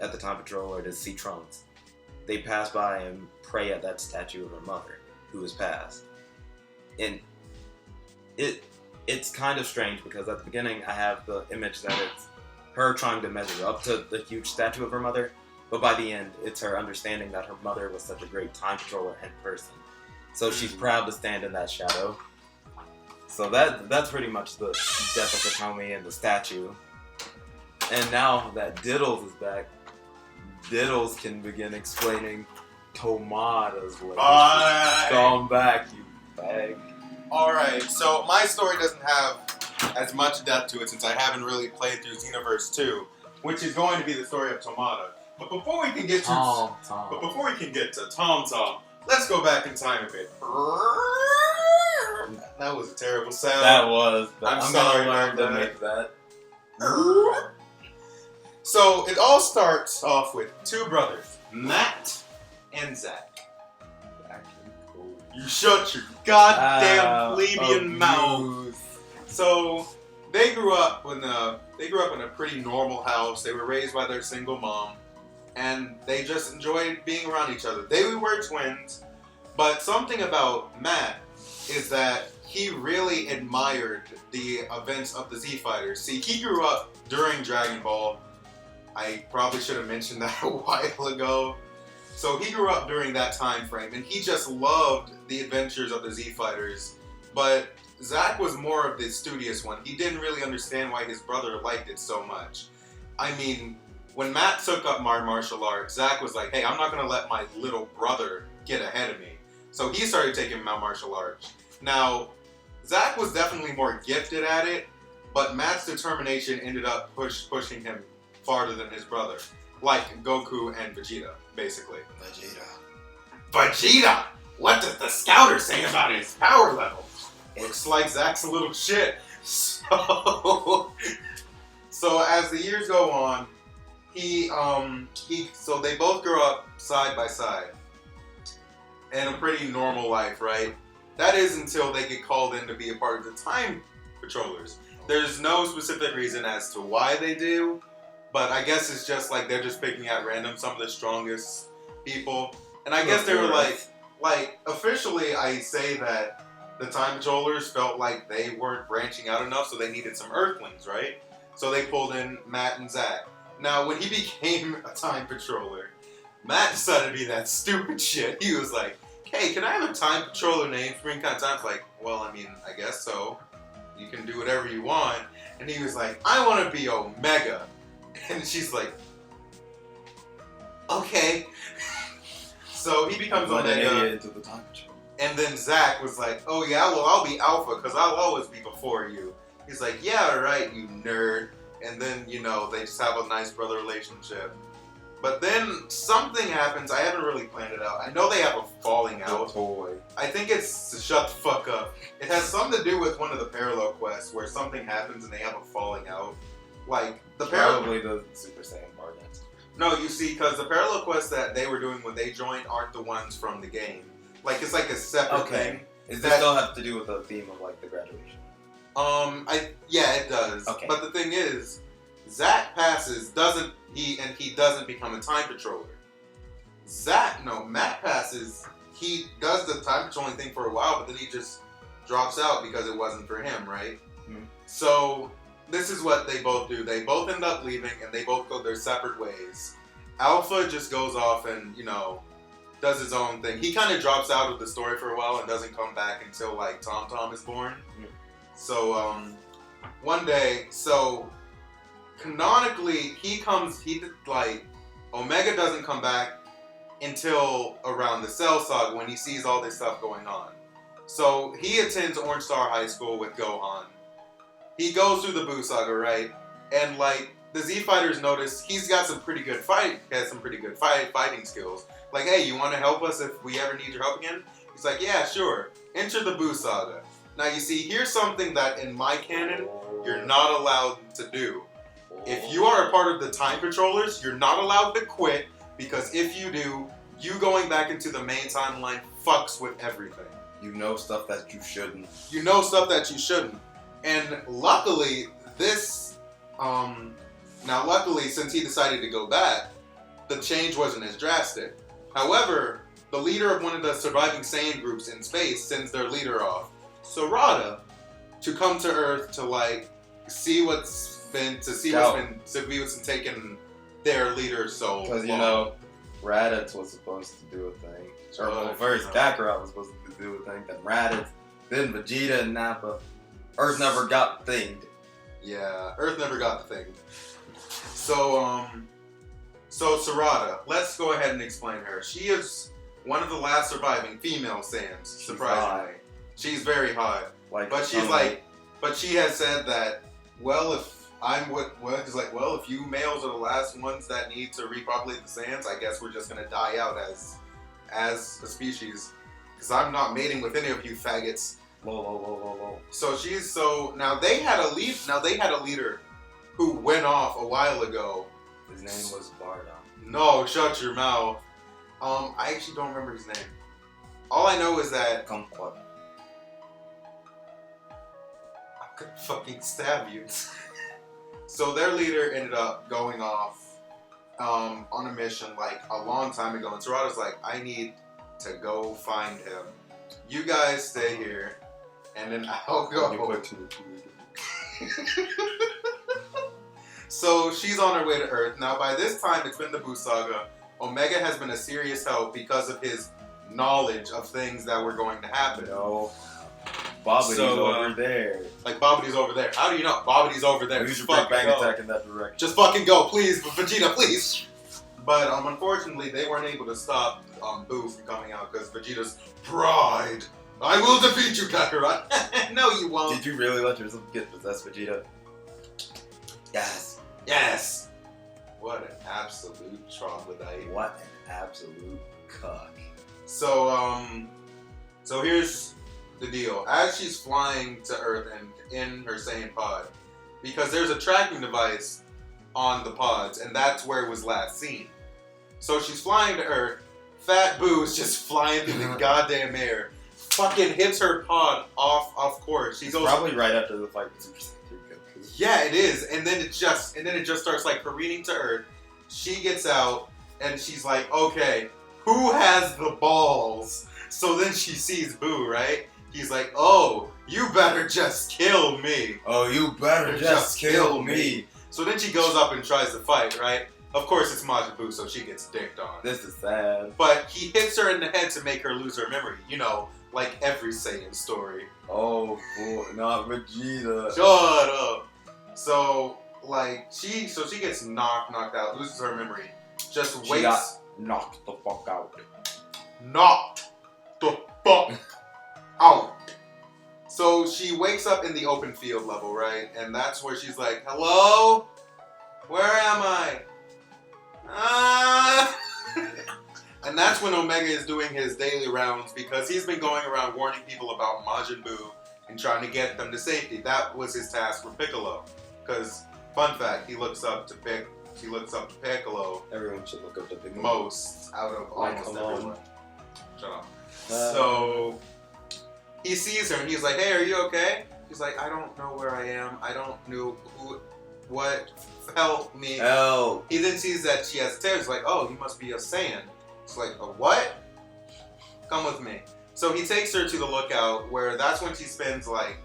at the Time Patrol or to see Trunks, they pass by and pray at that statue of her mother, who has passed. And it's kind of strange because at the beginning I have the image that it's her trying to measure up to the huge statue of her mother, but by the end it's her understanding that her mother was such a great time patroller and person. So she's proud to stand in that shadow. So that's pretty much the death of Hitomi and the statue. And now that Diddles is back, Diddles can begin explaining Tomada's legacy. Come back, you bag. Alright, so my story doesn't have as much depth to it since I haven't really played through Xenoverse 2, which is going to be the story of Tomata. But before we can get to Tom, let's go back in time a bit. That was a terrible sound. That was. I'm I'm sorry gonna learn about to that. make that. So it all starts off with two brothers, Matt and Zach. You shut your goddamn plebeian mouth. So they grew up in a pretty normal house. They were raised by their single mom, and they just enjoyed being around each other. They were twins, but something about Matt is that he really admired the events of the Z Fighters. See, he grew up during Dragon Ball. I probably should have mentioned that a while ago. So he grew up during that time frame, and he just loved the adventures of the Z Fighters. But Zach was more of the studious one. He didn't really understand why his brother liked it so much. I mean, when Matt took up martial arts, Zach was like, hey, I'm not going to let my little brother get ahead of me. So he started taking martial arts. Now, Zach was definitely more gifted at it, but Matt's determination ended up pushing him farther than his brother. Like Goku and Vegeta, basically. Vegeta! What does the scouter say about his power level? Looks like Zach's a little shit. So as the years go on, so they both grow up side by side in a pretty normal life, right? That is until they get called in to be a part of the Time Patrollers. There's no specific reason as to why they do, but I guess it's just like they're just picking at random some of the strongest people. And I guess they were like officially I say that the Time Patrollers felt like they weren't branching out enough, so they needed some Earthlings, right? So they pulled in Matt and Zach. Now, when he became a Time Patroller, Matt decided to be that stupid shit. He was like, hey, can I have a Time Patroller name? Spring kind of time's like, well, I mean, I guess so. You can do whatever you want. And he was like, I want to be Omega. And she's like, okay. So he becomes Omega. Into the Time Patrol. And then Zach was like, oh yeah, well, I'll be Alpha because I'll always be before you. He's like, yeah, right, you nerd. And then, you know, they just have a nice brother relationship. But then something happens. I haven't really planned it out. I know they have a falling out. Toy. I think it's shut the fuck up. It has something to do with one of the parallel quests where something happens and they have a falling out. Like, the Probably the Super Saiyan part next. No, you see, because the parallel quests that they were doing when they joined aren't the ones from the game. Like, it's like a separate thing. Does this still have to do with the theme of, like, the graduation? Yeah, it does. Okay. But the thing is, Zach passes, he doesn't become a Time Patroller. Matt passes, he does the Time Patrolling thing for a while, but then he just drops out because it wasn't for him, right? Mm-hmm. So, this is what they both do. They both end up leaving, and they both go their separate ways. Alpha just goes off and, you know, does his own thing. He kind of drops out of the story for a while and doesn't come back until, like, Tom is born. Mm-hmm. So, one day, canonically, Omega doesn't come back until around the Cell Saga when he sees all this stuff going on. So, he attends Orange Star High School with Gohan. He goes through the Buu Saga, right? And, like, the Z Fighters notice he's got some pretty good fighting skills. Like, hey, you want to help us if we ever need your help again? He's like, yeah, sure. Enter the Buu Saga. Now, you see, here's something that in my canon, you're not allowed to do. If you are a part of the Time Patrollers, you're not allowed to quit, because if you do, you going back into the main timeline fucks with everything. You know stuff that you shouldn't. You know stuff that you shouldn't. And luckily, luckily, since he decided to go back, the change wasn't as drastic. However, the leader of one of the surviving Saiyan groups in space sends their leader off, Sarada, to come to Earth to, like, see what's been taking their leader so long. Because, you know, Raditz was supposed to do a thing. First Kakarot was supposed to do a thing, then Raditz, then Vegeta and Nappa. Earth never got thinged. Yeah, Earth never got the thing. So Sarada, let's go ahead and explain her. She is one of the last surviving female Saiyans, surprisingly. She's very hot. Like, But she's like, but she has said that, well, if she's like, well, if you males are the last ones that need to repopulate the sands, I guess we're just gonna die out as a species. Because I'm not mating with any of you faggots. Whoa. So now they had a leader who went off a while ago. His name was Barda. No, shut your mouth. I actually don't remember his name. All I know is that Kumquat. I'm gonna fucking stab you. So their leader ended up going off on a mission like a long time ago, and Sarada's like, I need to go find him. You guys stay here, and then I'll go. So she's on her way to Earth. Now by this time, it's been the Boo Saga. Omega has been a serious help because of his knowledge of things that were going to happen. No. Bobbity's over there. Like, Bobbity's over there. How do you know? Bobbity's over there. Use Just your Big fucking Bang go. attack in that direction. Just fucking go, please. Vegeta, please. But unfortunately, they weren't able to stop Boo from coming out because Vegeta's pride. I will defeat you, Kakarot. No, you won't. Did you really let yourself get possessed, Vegeta? Yes. Yes. What an absolute troglodyte. What an absolute cuck. So here's the deal. As she's flying to Earth and in her Saiyan pod, because there's a tracking device on the pods, and that's where it was last seen. So she's flying to Earth. Fat Boo is just flying through the goddamn air. Fucking hits her pod off course. She goes probably right after the fight with Super Saiyan 3 Goku. Yeah, it is. And then it just starts like careening to Earth. She gets out and she's like, okay, who has the balls? So then she sees Boo, right? He's like, oh, you better just kill me. Oh, you better just kill me. So then she goes up and tries to fight, right? Of course, it's Majin Buu, so she gets dicked on. This is sad. But he hits her in the head to make her lose her memory. You know, like every Saiyan story. Oh boy, not Vegeta. Shut up. So she gets knocked out, loses her memory. Just She wakes. got knocked the fuck out. Knocked the fuck out. So she wakes up in the open field level, right? And that's where she's like, hello? Where am I? And that's when Omega is doing his daily rounds because he's been going around warning people about Majin Buu and trying to get them to safety. That was his task for Piccolo. Because, fun fact, he looks up to Piccolo. Everyone should look up to Big Most out of Like almost alone. everyone. Shut up. So he sees her and he's like, hey, are you okay? She's like, I don't know where I am. I don't know what. Help me. Help. He then sees that she has tails. He's like, oh, you must be a Saiyan. It's like, a what? Come with me. So he takes her to the lookout where that's when she spends like.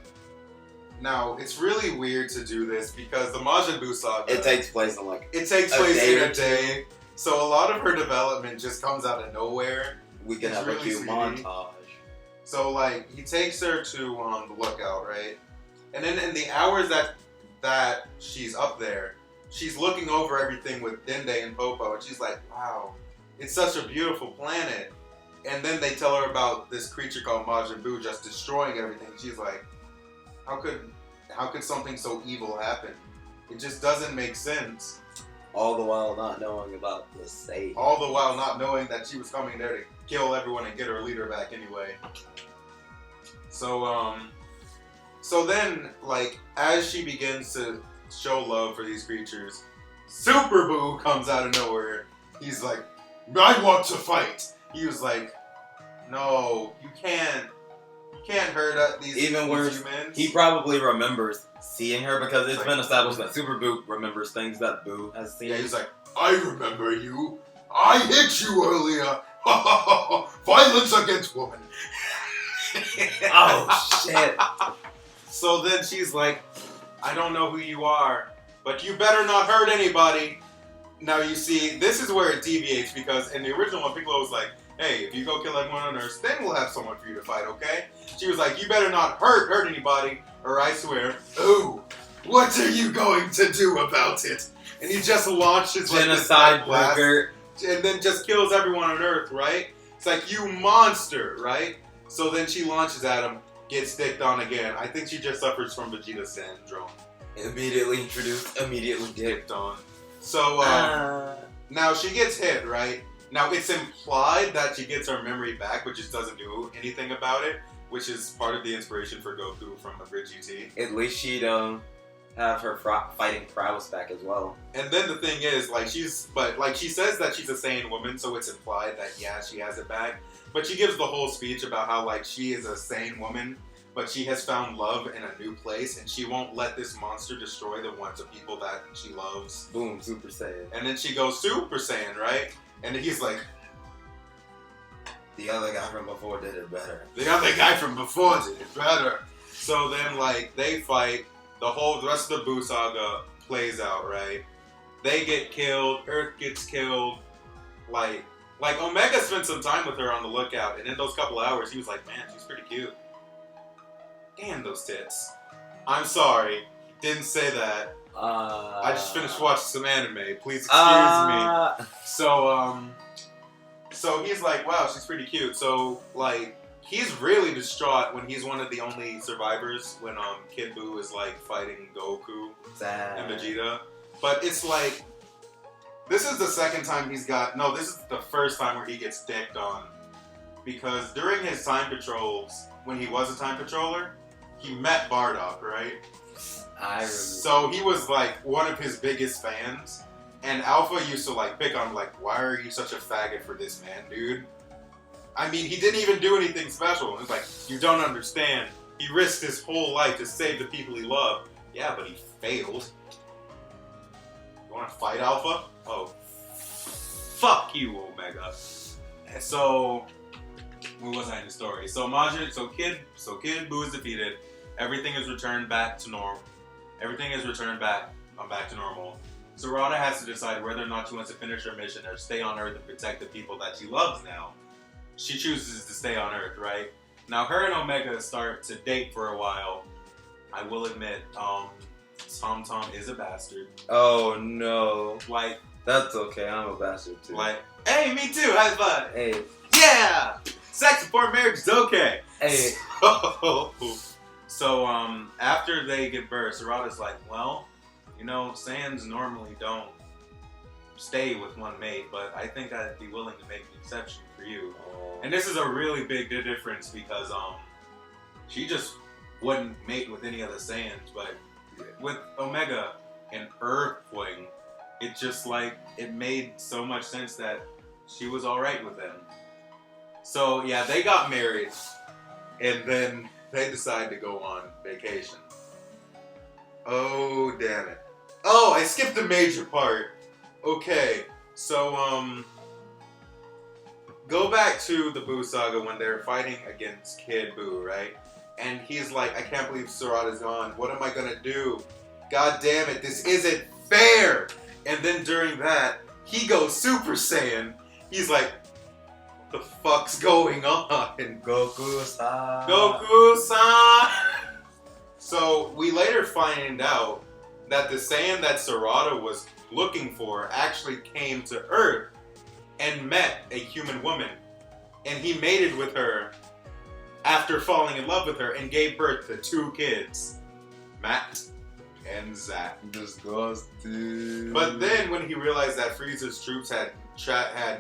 Now, it's really weird to do this because the Majin Buu saga. It takes place in in a day. So a lot of her development just comes out of nowhere. We can It's have a really cute sweet. montage. So like he takes her to the lookout, right? And then in the hours that she's up there, she's looking over everything with Dende and Popo, and she's like, wow, it's such a beautiful planet. And then they tell her about this creature called Majin Buu just destroying everything. She's like, how could something so evil happen? It just doesn't make sense. All the while not knowing about the state. All the while not knowing that she was coming there to kill everyone and get her leader back anyway. So then, like, as she begins to show love for these creatures, Super Boo comes out of nowhere. He's like, I want to fight. He was like, no, you can't hurt these Even worse, humans. he probably remembers seeing her because it's been established that Super Boo remembers things that Boo has seen. Yeah, he's like, I remember you. I hit you earlier. Violence against women. Oh shit. So then she's like, I don't know who you are, but you better not hurt anybody. Now you see, this is where it deviates because in the original one, Piccolo was like, hey, if you go kill everyone on Earth, then we'll have someone for you to fight, okay? She was like, you better not hurt anybody, or I swear, ooh, what are you going to do about it? And he just launches like this Genocide blast, broker. and then just kills everyone on Earth, right? It's like, you monster, right? So then she launches at him, gets dicked on again. I think she just suffers from Vegeta syndrome. Immediately introduced, immediately dicked. Dicked on. So, now she gets hit, right? Now it's implied that she gets her memory back, but just doesn't do anything about it, which is part of the inspiration for Goku from AbriGT. At least she'd have her fighting prowess back as well. And then the thing is, like, she says that she's a Saiyan woman, so it's implied that, yeah, she has it back. But she gives the whole speech about how, like, she is a Saiyan woman, but she has found love in a new place, and she won't let this monster destroy the ones of people that she loves. Boom, Super Saiyan. And then she goes Super Saiyan, right? And then he's like, the other guy from before did it better. the other guy from before did it better. So then, like, they fight. The rest of the Buu saga plays out, right? They get killed. Earth gets killed. Like Omega spent some time with her on the lookout, and in those couple hours, he was like, man, she's pretty cute. Damn those tits. I'm sorry. Didn't say that. I just finished watching some anime. Please excuse me. So he's like, wow, she's pretty cute. So, like, he's really distraught when he's one of the only survivors when Kid Buu is, like, fighting Goku and Vegeta. But it's like, this is the second time this is the first time where he gets dicked on. Because during his time patrols, when he was a time patroller, he met Bardock, right? I remember. So he was, like, one of his biggest fans. And Alpha used to, like, pick on him, like, why are you such a faggot for this man, dude? I mean, he didn't even do anything special. It was like, you don't understand. He risked his whole life to save the people he loved. Yeah, but he failed. You want to fight Alpha? Oh, fuck you, Omega. And so, where was I in the story? So Kid Buu is defeated. Everything is returned back to normal. Everything is returned back to normal. Sarada has to decide whether or not she wants to finish her mission or stay on Earth and protect the people that she loves now. She chooses to stay on Earth, right? Now, her and Omega start to date for a while. I will admit, Tom is a bastard. Oh, no. Like, that's okay, I'm a bastard too. Like, hey, me too, high five. Hey. Yeah! Sex before marriage is okay. Hey. So, after they give birth, Sarada's like, well, you know, Saiyans normally don't stay with one mate, but I think I'd be willing to make an exception for you. And this is a really big difference because she just wouldn't mate with any other Saiyans, but with Omega and Earthling, it just like it made so much sense that she was alright with them. So yeah, they got married and then they decided to go on vacation. Oh damn it. Oh, I skipped the major part. Okay, so go back to the Buu saga when they're fighting against Kid Buu, right? And he's like, I can't believe Sarada's gone. What am I gonna do? God damn it, this isn't fair! And then during that, he goes Super Saiyan. He's like, what the fuck's going on? Goku-san. Goku-san! So, we later find out that the Saiyan that Sarada was looking for actually came to Earth and met a human woman. And he mated with her after falling in love with her and gave birth to 2 kids. Matt and Zack. Disgusting. But then when he realized that Frieza's troops had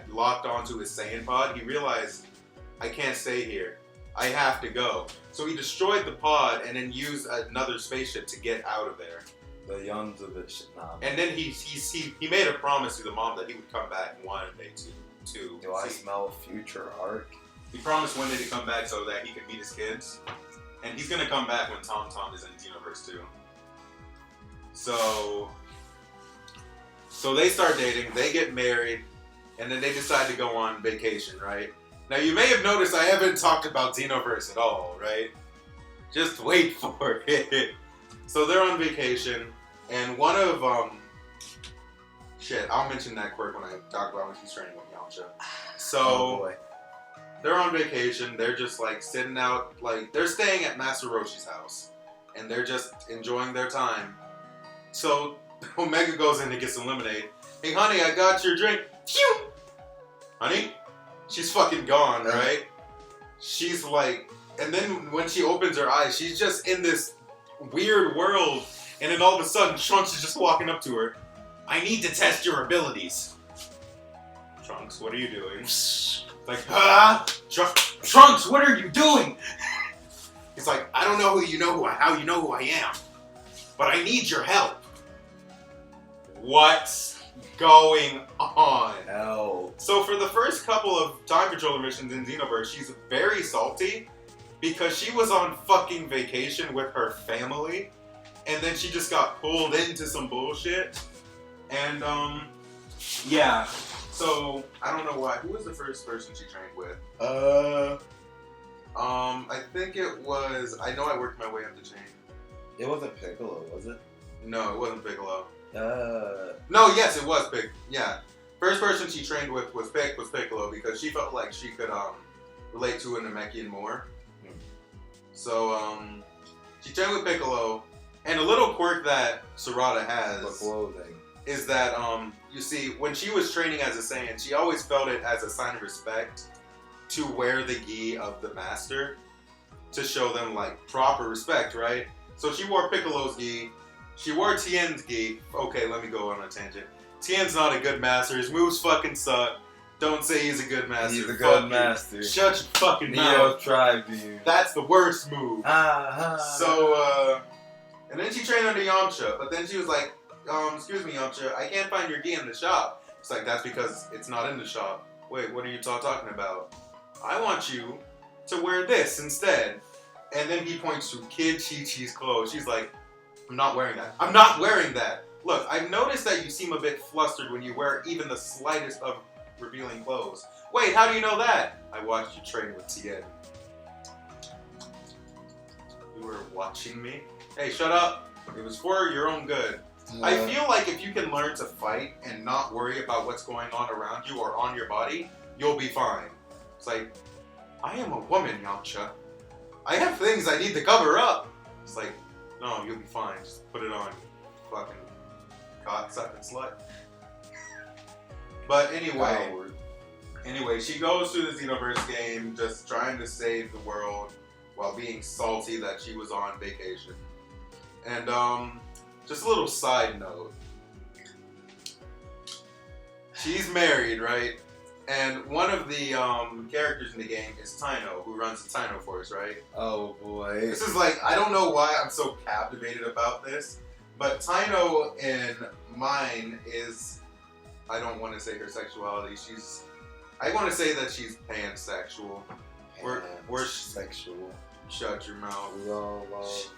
locked onto his Saiyan pod, he realized, I can't stay here. I have to go. So he destroyed the pod and then used another spaceship to get out of there. The Yuns of it should not. And then he made a promise to the mom that he would come back one day to Do I smell a future arc? He promised one day to come back so that he could meet his kids. And he's gonna come back when Tom is in Xenoverse too. So they start dating, they get married, and then they decide to go on vacation, right? Now you may have noticed I haven't talked about Xenoverse at all, right? Just wait for it. So they're on vacation, and one of, I'll mention that quirk when I talk about when she's training with Yamcha. So, they're on vacation, they're just like sitting out, like, they're staying at Master Roshi's house, and they're just enjoying their time. So, Omega goes in to get some lemonade. Hey honey, I got your drink. Phew! Honey? She's fucking gone, right? She's like, And then when she opens her eyes, she's just in this weird world. And then all of a sudden, Trunks is just walking up to her. I need to test your abilities. Trunks, what are you doing? Like, Trunks, what are you doing? He's like, I don't know how you know who I am, but I need your help. What's going on? Hell. So for the first couple of time controller missions in Xenoverse, she's very salty because she was on fucking vacation with her family, and then she just got pulled into some bullshit. And yeah. So I don't know why. Who was the first person she trained with? I think it was. I know I worked my way up the chain. It wasn't Piccolo, was it? No, it wasn't Piccolo. Uh. No, yes, it was Piccolo. Yeah, first person she trained with was Piccolo because she felt like she could relate to a Namekian more. So she trained with Piccolo, and a little quirk that Sarada has The clothing. is that you see, when she was training as a Saiyan, she always felt it as a sign of respect to wear the gi of the master to show them like proper respect, right? So she wore Piccolo's gi, she wore Tien's gi. Okay, let me go on a tangent. Tien's not a good master, his moves fucking suck. Don't say he's a good master. He's a Fuck good you. master. Shut your fucking Neo mouth. Tribune. That's the worst move. So, And then she trained under Yamcha, but then she was like, excuse me, Yamcha, I can't find your gi in the shop. It's like, that's because it's not in the shop. Wait, what are you talking about? I want you to wear this instead. And then he points to Kid Chi-Chi's clothes. She's like, I'm not wearing that. I'm not wearing that. Look, I've noticed that you seem a bit flustered when you wear even the slightest of revealing clothes. Wait, how do you know that? I watched you train with Tien. You were watching me? Hey, shut up. It was for your own good. I feel like if you can learn to fight and not worry about what's going on around you or on your body, you'll be fine. It's like, I am a woman, Yamcha. I have things I need to cover up. It's like, no, you'll be fine. Just put it on, fucking cock-sucking slut. But anyway, she goes through the Xenoverse game just trying to save the world while being salty that she was on vacation. And just a little side note. She's married, right? And one of the characters in the game is Tino, who runs the Tino Force, right? Oh boy. This is like, I don't know why I'm so captivated about this, but Tino in mine is, I don't want to say her sexuality, I want to say that she's pansexual. We're sexual. Shut your mouth. We all love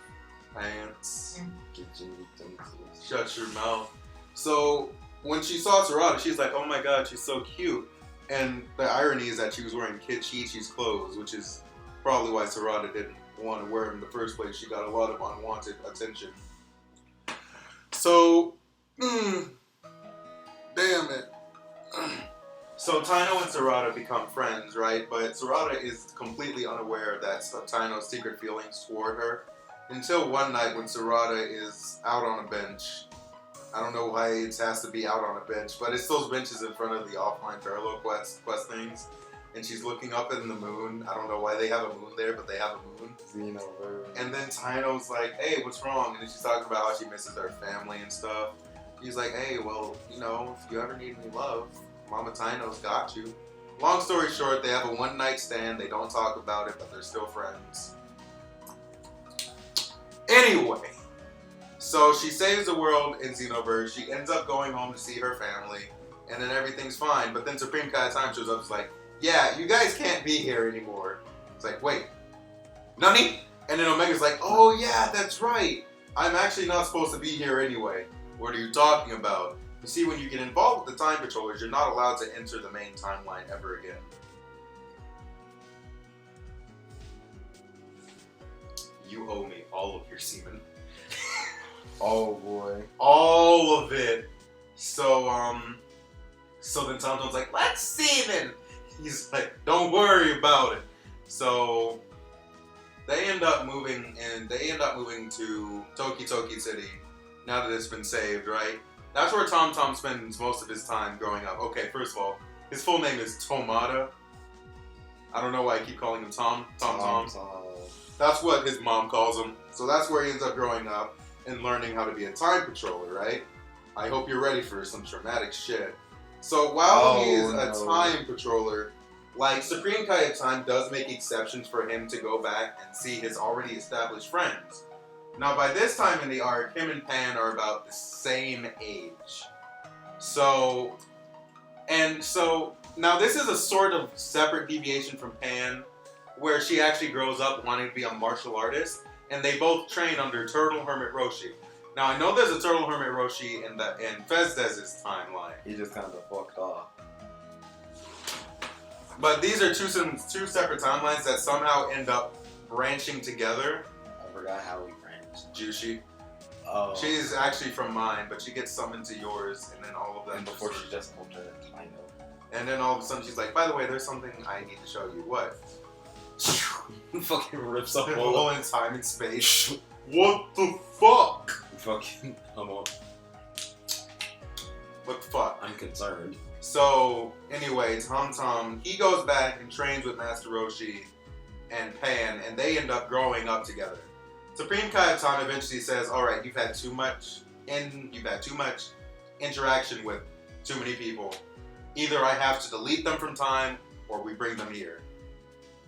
Pants. kitchen utensils. Shut your mouth. So, when she saw Sarada, she's like, oh my god, she's so cute. And the irony is that she was wearing Kid Chi-Chi's clothes, which is probably why Sarada didn't want to wear them in the first place. She got a lot of unwanted attention. So, damn it. So Tino and Sarada become friends, right? But Sarada is completely unaware that Tino's secret feelings toward her until one night when Sarada is out on a bench. I don't know why it has to be out on a bench, but it's those benches in front of the offline parallel quest things. And she's looking up in the moon. I don't know why they have a moon there, but they have a moon. Xenoverse. And then Tino's like, hey, what's wrong? And then she's talking about how she misses her family and stuff. He's like, hey, well, you know, if you ever need any love, Mama Tino's got you. Long story short, they have a one-night stand. They don't talk about it, but they're still friends. Anyway, so she saves the world in Xenoverse. She ends up going home to see her family, and then everything's fine. But then Supreme Kai Time shows up. It's like, yeah, you guys can't be here anymore. It's like, wait, Nani? And then Omega's like, oh yeah, that's right. I'm actually not supposed to be here anyway. What are you talking about? You see, when you get involved with the time controllers, you're not allowed to enter the main timeline ever again. You owe me all of your semen. Oh boy. All of it. So then Tom's like, let's semen. He's like, don't worry about it. So they end up moving to Toki Toki City now that it's been saved, right? That's where Tom spends most of his time growing up. Okay, first of all, his full name is Tomada. I don't know why I keep calling him Tom. That's what his mom calls him. So that's where he ends up growing up and learning how to be a time patroller, right? I hope you're ready for some traumatic shit. So while he is a time patroller, like, Supreme Kai of Time does make exceptions for him to go back and see his already established friends. Now, by this time in the arc, him and Pan are about the same age. So, now this is a sort of separate deviation from Pan, where she actually grows up wanting to be a martial artist, and they both train under Turtle Hermit Roshi. Now, I know there's a Turtle Hermit Roshi in Fezdez's timeline. He just kind of fucked off. But these are two separate timelines that somehow end up branching together. I forgot how we branched. Jushi. Oh. She's actually from mine, but she gets summoned to yours, and then all of them. And before she just moved to kind of. And then all of a sudden she's like, by the way, there's something I need to show you. What? Fucking rips up all in time and space. What the fuck? Fucking, what the fuck? I'm concerned. So, anyway, Tom, he goes back and trains with Master Roshi and Pan, and they end up growing up together. Supreme Kai of Time eventually says, alright, you've had too much interaction with too many people. Either I have to delete them from time, or we bring them here.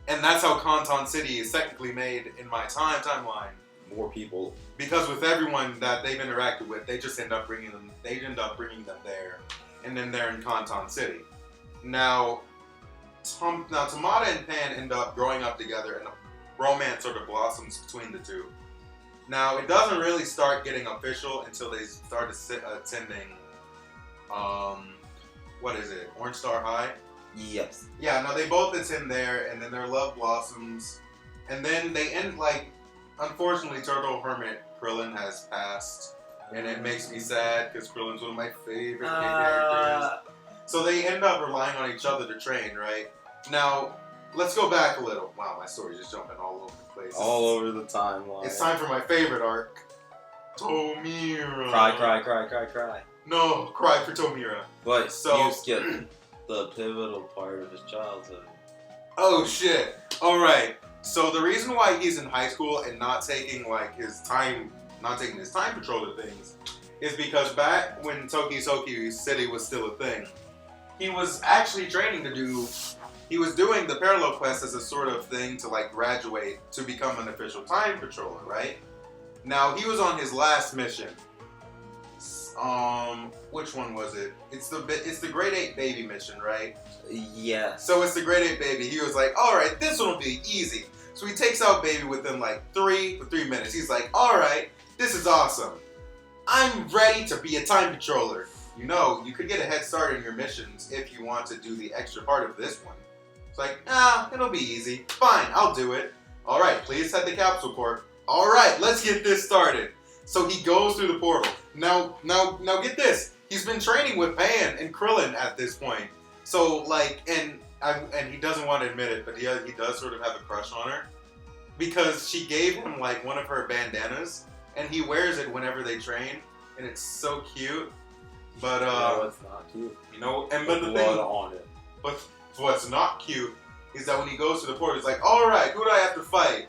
And that's how Kanton City is technically made in my timeline. More people. Because with everyone that they've interacted with, they just end up bringing them there. And then they're in Kanton City. Now Tamada and Pan end up growing up together, and a romance sort of blossoms between the two. Now, it doesn't really start getting official until they start attending, what is it, Orange Star High? Yes. Yeah, no, they both attend there, and then their love blossoms. And then they end, like, unfortunately, Turtle Hermit Krillin has passed. And it makes me sad, because Krillin's one of my favorite characters. So they end up relying on each other to train, right? Now, let's go back a little. Wow, my story's just jumping all over the place. All over the timeline. It's time for my favorite arc. Tomira. Cry. No, cry for Tomira. But So- you skipped the pivotal part of his childhood. Oh shit. Alright. So the reason why he's in high school and not taking his time patroller things is because back when Tokisoki City was still a thing, he was actually training he was doing the parallel quest as a sort of thing to graduate to become an official time patroller, right? Now he was on his last mission. Which one was it? It's the grade 8 baby mission, right? Yes. So it's the grade 8 baby. He was like, alright, this one will be easy. So he takes out baby within 3 minutes. He's like, alright, this is awesome. I'm ready to be a time patroller. You know, you could get a head start in your missions if you want to do the extra part of this one. It's like, it'll be easy. Fine, I'll do it. Alright, please head the capsule port. Alright, let's get this started. So he goes through the portal. Now get this. He's been training with Pan and Krillin at this point. So, and he doesn't want to admit it, but he does sort of have a crush on her. Because she gave him, one of her bandanas, and he wears it whenever they train, and it's so cute. But, no, it's not cute. But the thing, on it. but what's not cute is that when he goes to the port, he's like, alright, who do I have to fight?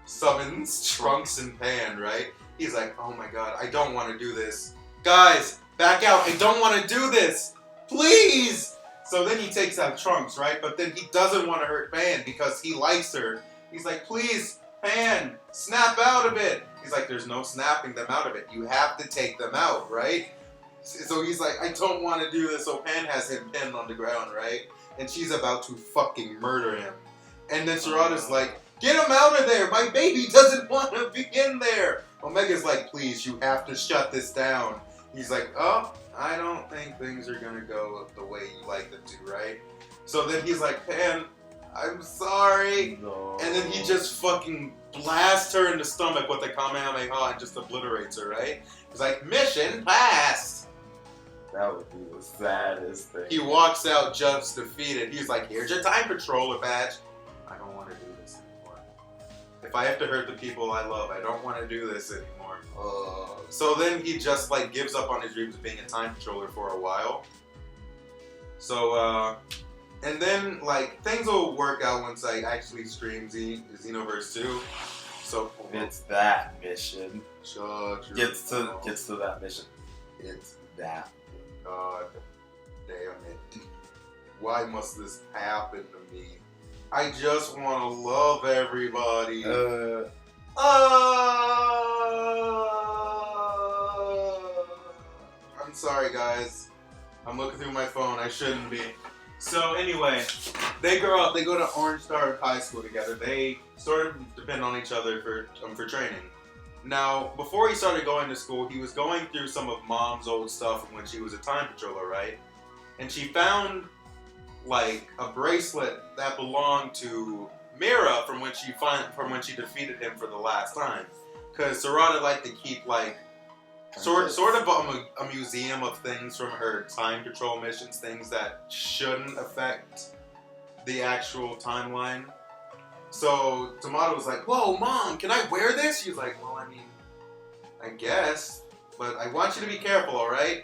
Summons Trunks and Pan, right? He's like, oh my god, I don't want to do this. Guys, back out, I don't want to do this! Please! So then he takes out Trunks, right? But then he doesn't want to hurt Pan because he likes her. He's like, please, Pan, snap out of it! He's like, there's no snapping them out of it. You have to take them out, right? So he's like, I don't want to do this. So Pan has him pinned on the ground, right? And she's about to fucking murder him. And then Sarada's like, get him out of there! My baby doesn't want to be in there! Omega's like, please, you have to shut this down. He's like, oh, I don't think things are gonna go the way you like them to, right? So then he's like, Pan, I'm sorry. No. And then he just fucking blasts her in the stomach with a Kamehameha and just obliterates her, right? He's like, mission passed! That would be the saddest thing. He walks out just defeated. He's like, here's your time patroller badge. I don't want to do this anymore. If I have to hurt the people I love, I don't want to do this anymore. So then he just gives up on his dreams of being a time patroller for a while. So And then, like, things will work out once I actually stream Xenoverse 2. So, It's that mission. shut your Gets to mouth. that mission. It's that. God damn it. Why must this happen to me? I just want to love everybody. I'm sorry, guys. I'm looking through my phone. I shouldn't be. So anyway, they grow up. They go to Orange Star High School together. They sort of depend on each other for training. Now, before he started going to school, he was going through some of Mom's old stuff from when she was a time patroller, right? And she found like a bracelet that belonged to Mira from when she defeated him for the last time. Because Sarada liked to keep like sort of a museum of things from her time patrol missions, things that shouldn't affect the actual timeline. So Tomato was like, "Whoa, Mom, can I wear this?" She was like, "Well, I mean, I guess, but I want you to be careful, all right?"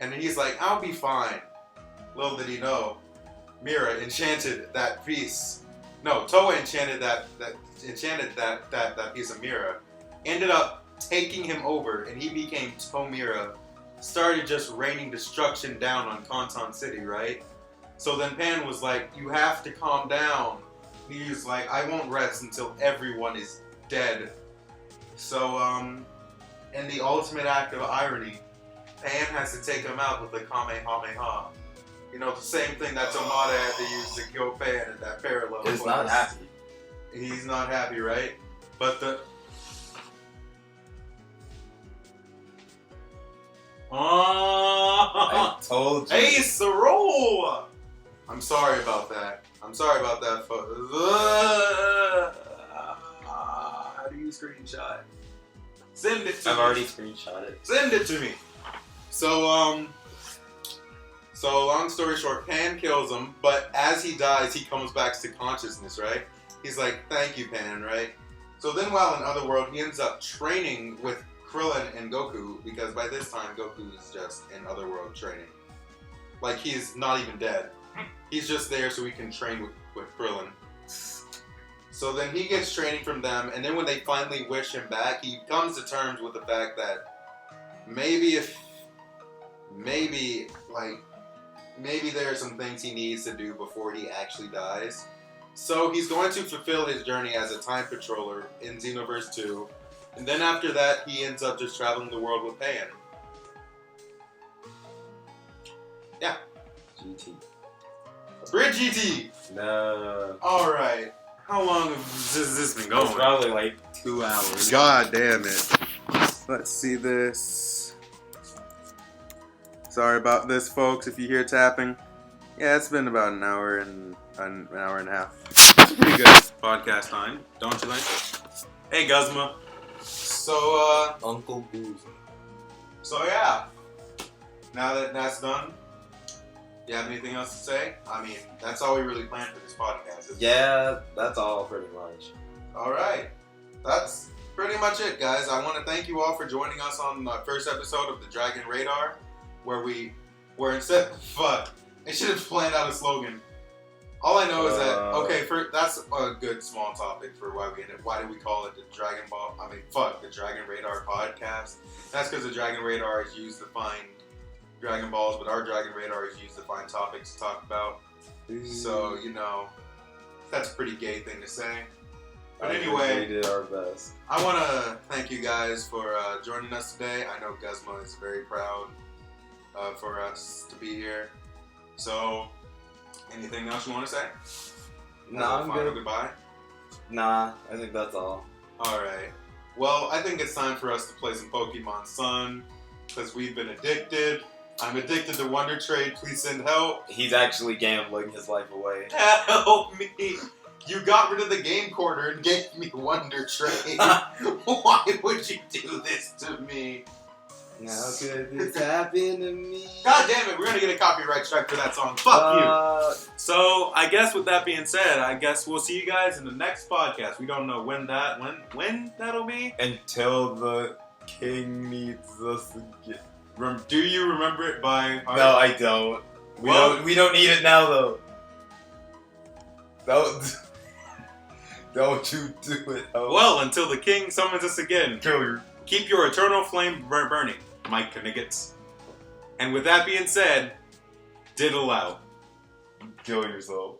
And then he's like, "I'll be fine." Little did he know, Mira enchanted that piece. No, Toa enchanted that piece of Mira. Ended up taking him over, and he became Tomira. Started just raining destruction down on Kanton City, right? So then Pan was like, "You have to calm down." He was like, "I won't rest until everyone is dead." So, in the ultimate act of irony, Pan has to take him out with the Kamehameha. You know, the same thing that Tomata had to use to kill Pan at that parallel. He's not happy. He's not happy, right? But the... I told you. Hey, Sarol! I'm sorry about that. I'm sorry about that, folks. How do you screenshot? Send it to me. I've already screenshot it. Send it to me. So long story short, Pan kills him, but as he dies, he comes back to consciousness, right? He's like, "Thank you, Pan," right? So then while in Otherworld, he ends up training with Krillin and Goku, because by this time, Goku is just in Otherworld training. Like, he's not even dead. He's just there so he can train with Krillin. So then he gets training from them, and then when they finally wish him back, he comes to terms with the fact that maybe there are some things he needs to do before he actually dies. So he's going to fulfill his journey as a time patroller in Xenoverse 2, and then after that, he ends up just traveling the world with Pan. Yeah. GT. AbriGT! No. Alright. How long has this been going? It's probably like 2 hours. God damn it. Let's see this. Sorry about this, folks, if you hear tapping. Yeah, it's been about an hour and a half. It's pretty good podcast time, don't you think? Hey, Guzma. So, Uncle Booze. So yeah. Now that that's done, you have anything else to say? I mean, that's all we really planned for this podcast. Isn't it? Yeah, that's all pretty much. Alright. That's pretty much it, guys. I want to thank you all for joining us on the first episode of the Dragon Radar, where instead fuck, I should have planned out a slogan. All I know is that that's a good small topic for why we ended. Why did we call it the the Dragon Radar podcast? That's because the Dragon Radar is used to find Dragon Balls, but our Dragon Radar is used to find topics to talk about. So, you know, that's a pretty gay thing to say. But anyway, we did our best. I want to thank you guys for joining us today. I know Guzma is very proud for us to be here. So, anything else you want to say? Nah, I'm final good. Goodbye? Nah, I think that's all. Alright. Well, I think it's time for us to play some Pokemon Sun, because we've been addicted. I'm addicted to Wonder Trade. Please send help. He's actually gambling his life away. Help me! You got rid of the game corner and gave me Wonder Trade. Why would you do this to me? How could this happen to me? God damn it, we're gonna get a copyright strike for that song. Fuck you. So, I guess with that being said, I guess we'll see you guys in the next podcast. We don't know when that'll be. Until the king needs us again. Do you remember it by heart? No, I don't. We don't need it now though. Don't you do it. Oh. Well, until the king summons us again, Kill your. keep your eternal flame burning, Mike Kniggets. And with that being said, diddle out. Kill yourself.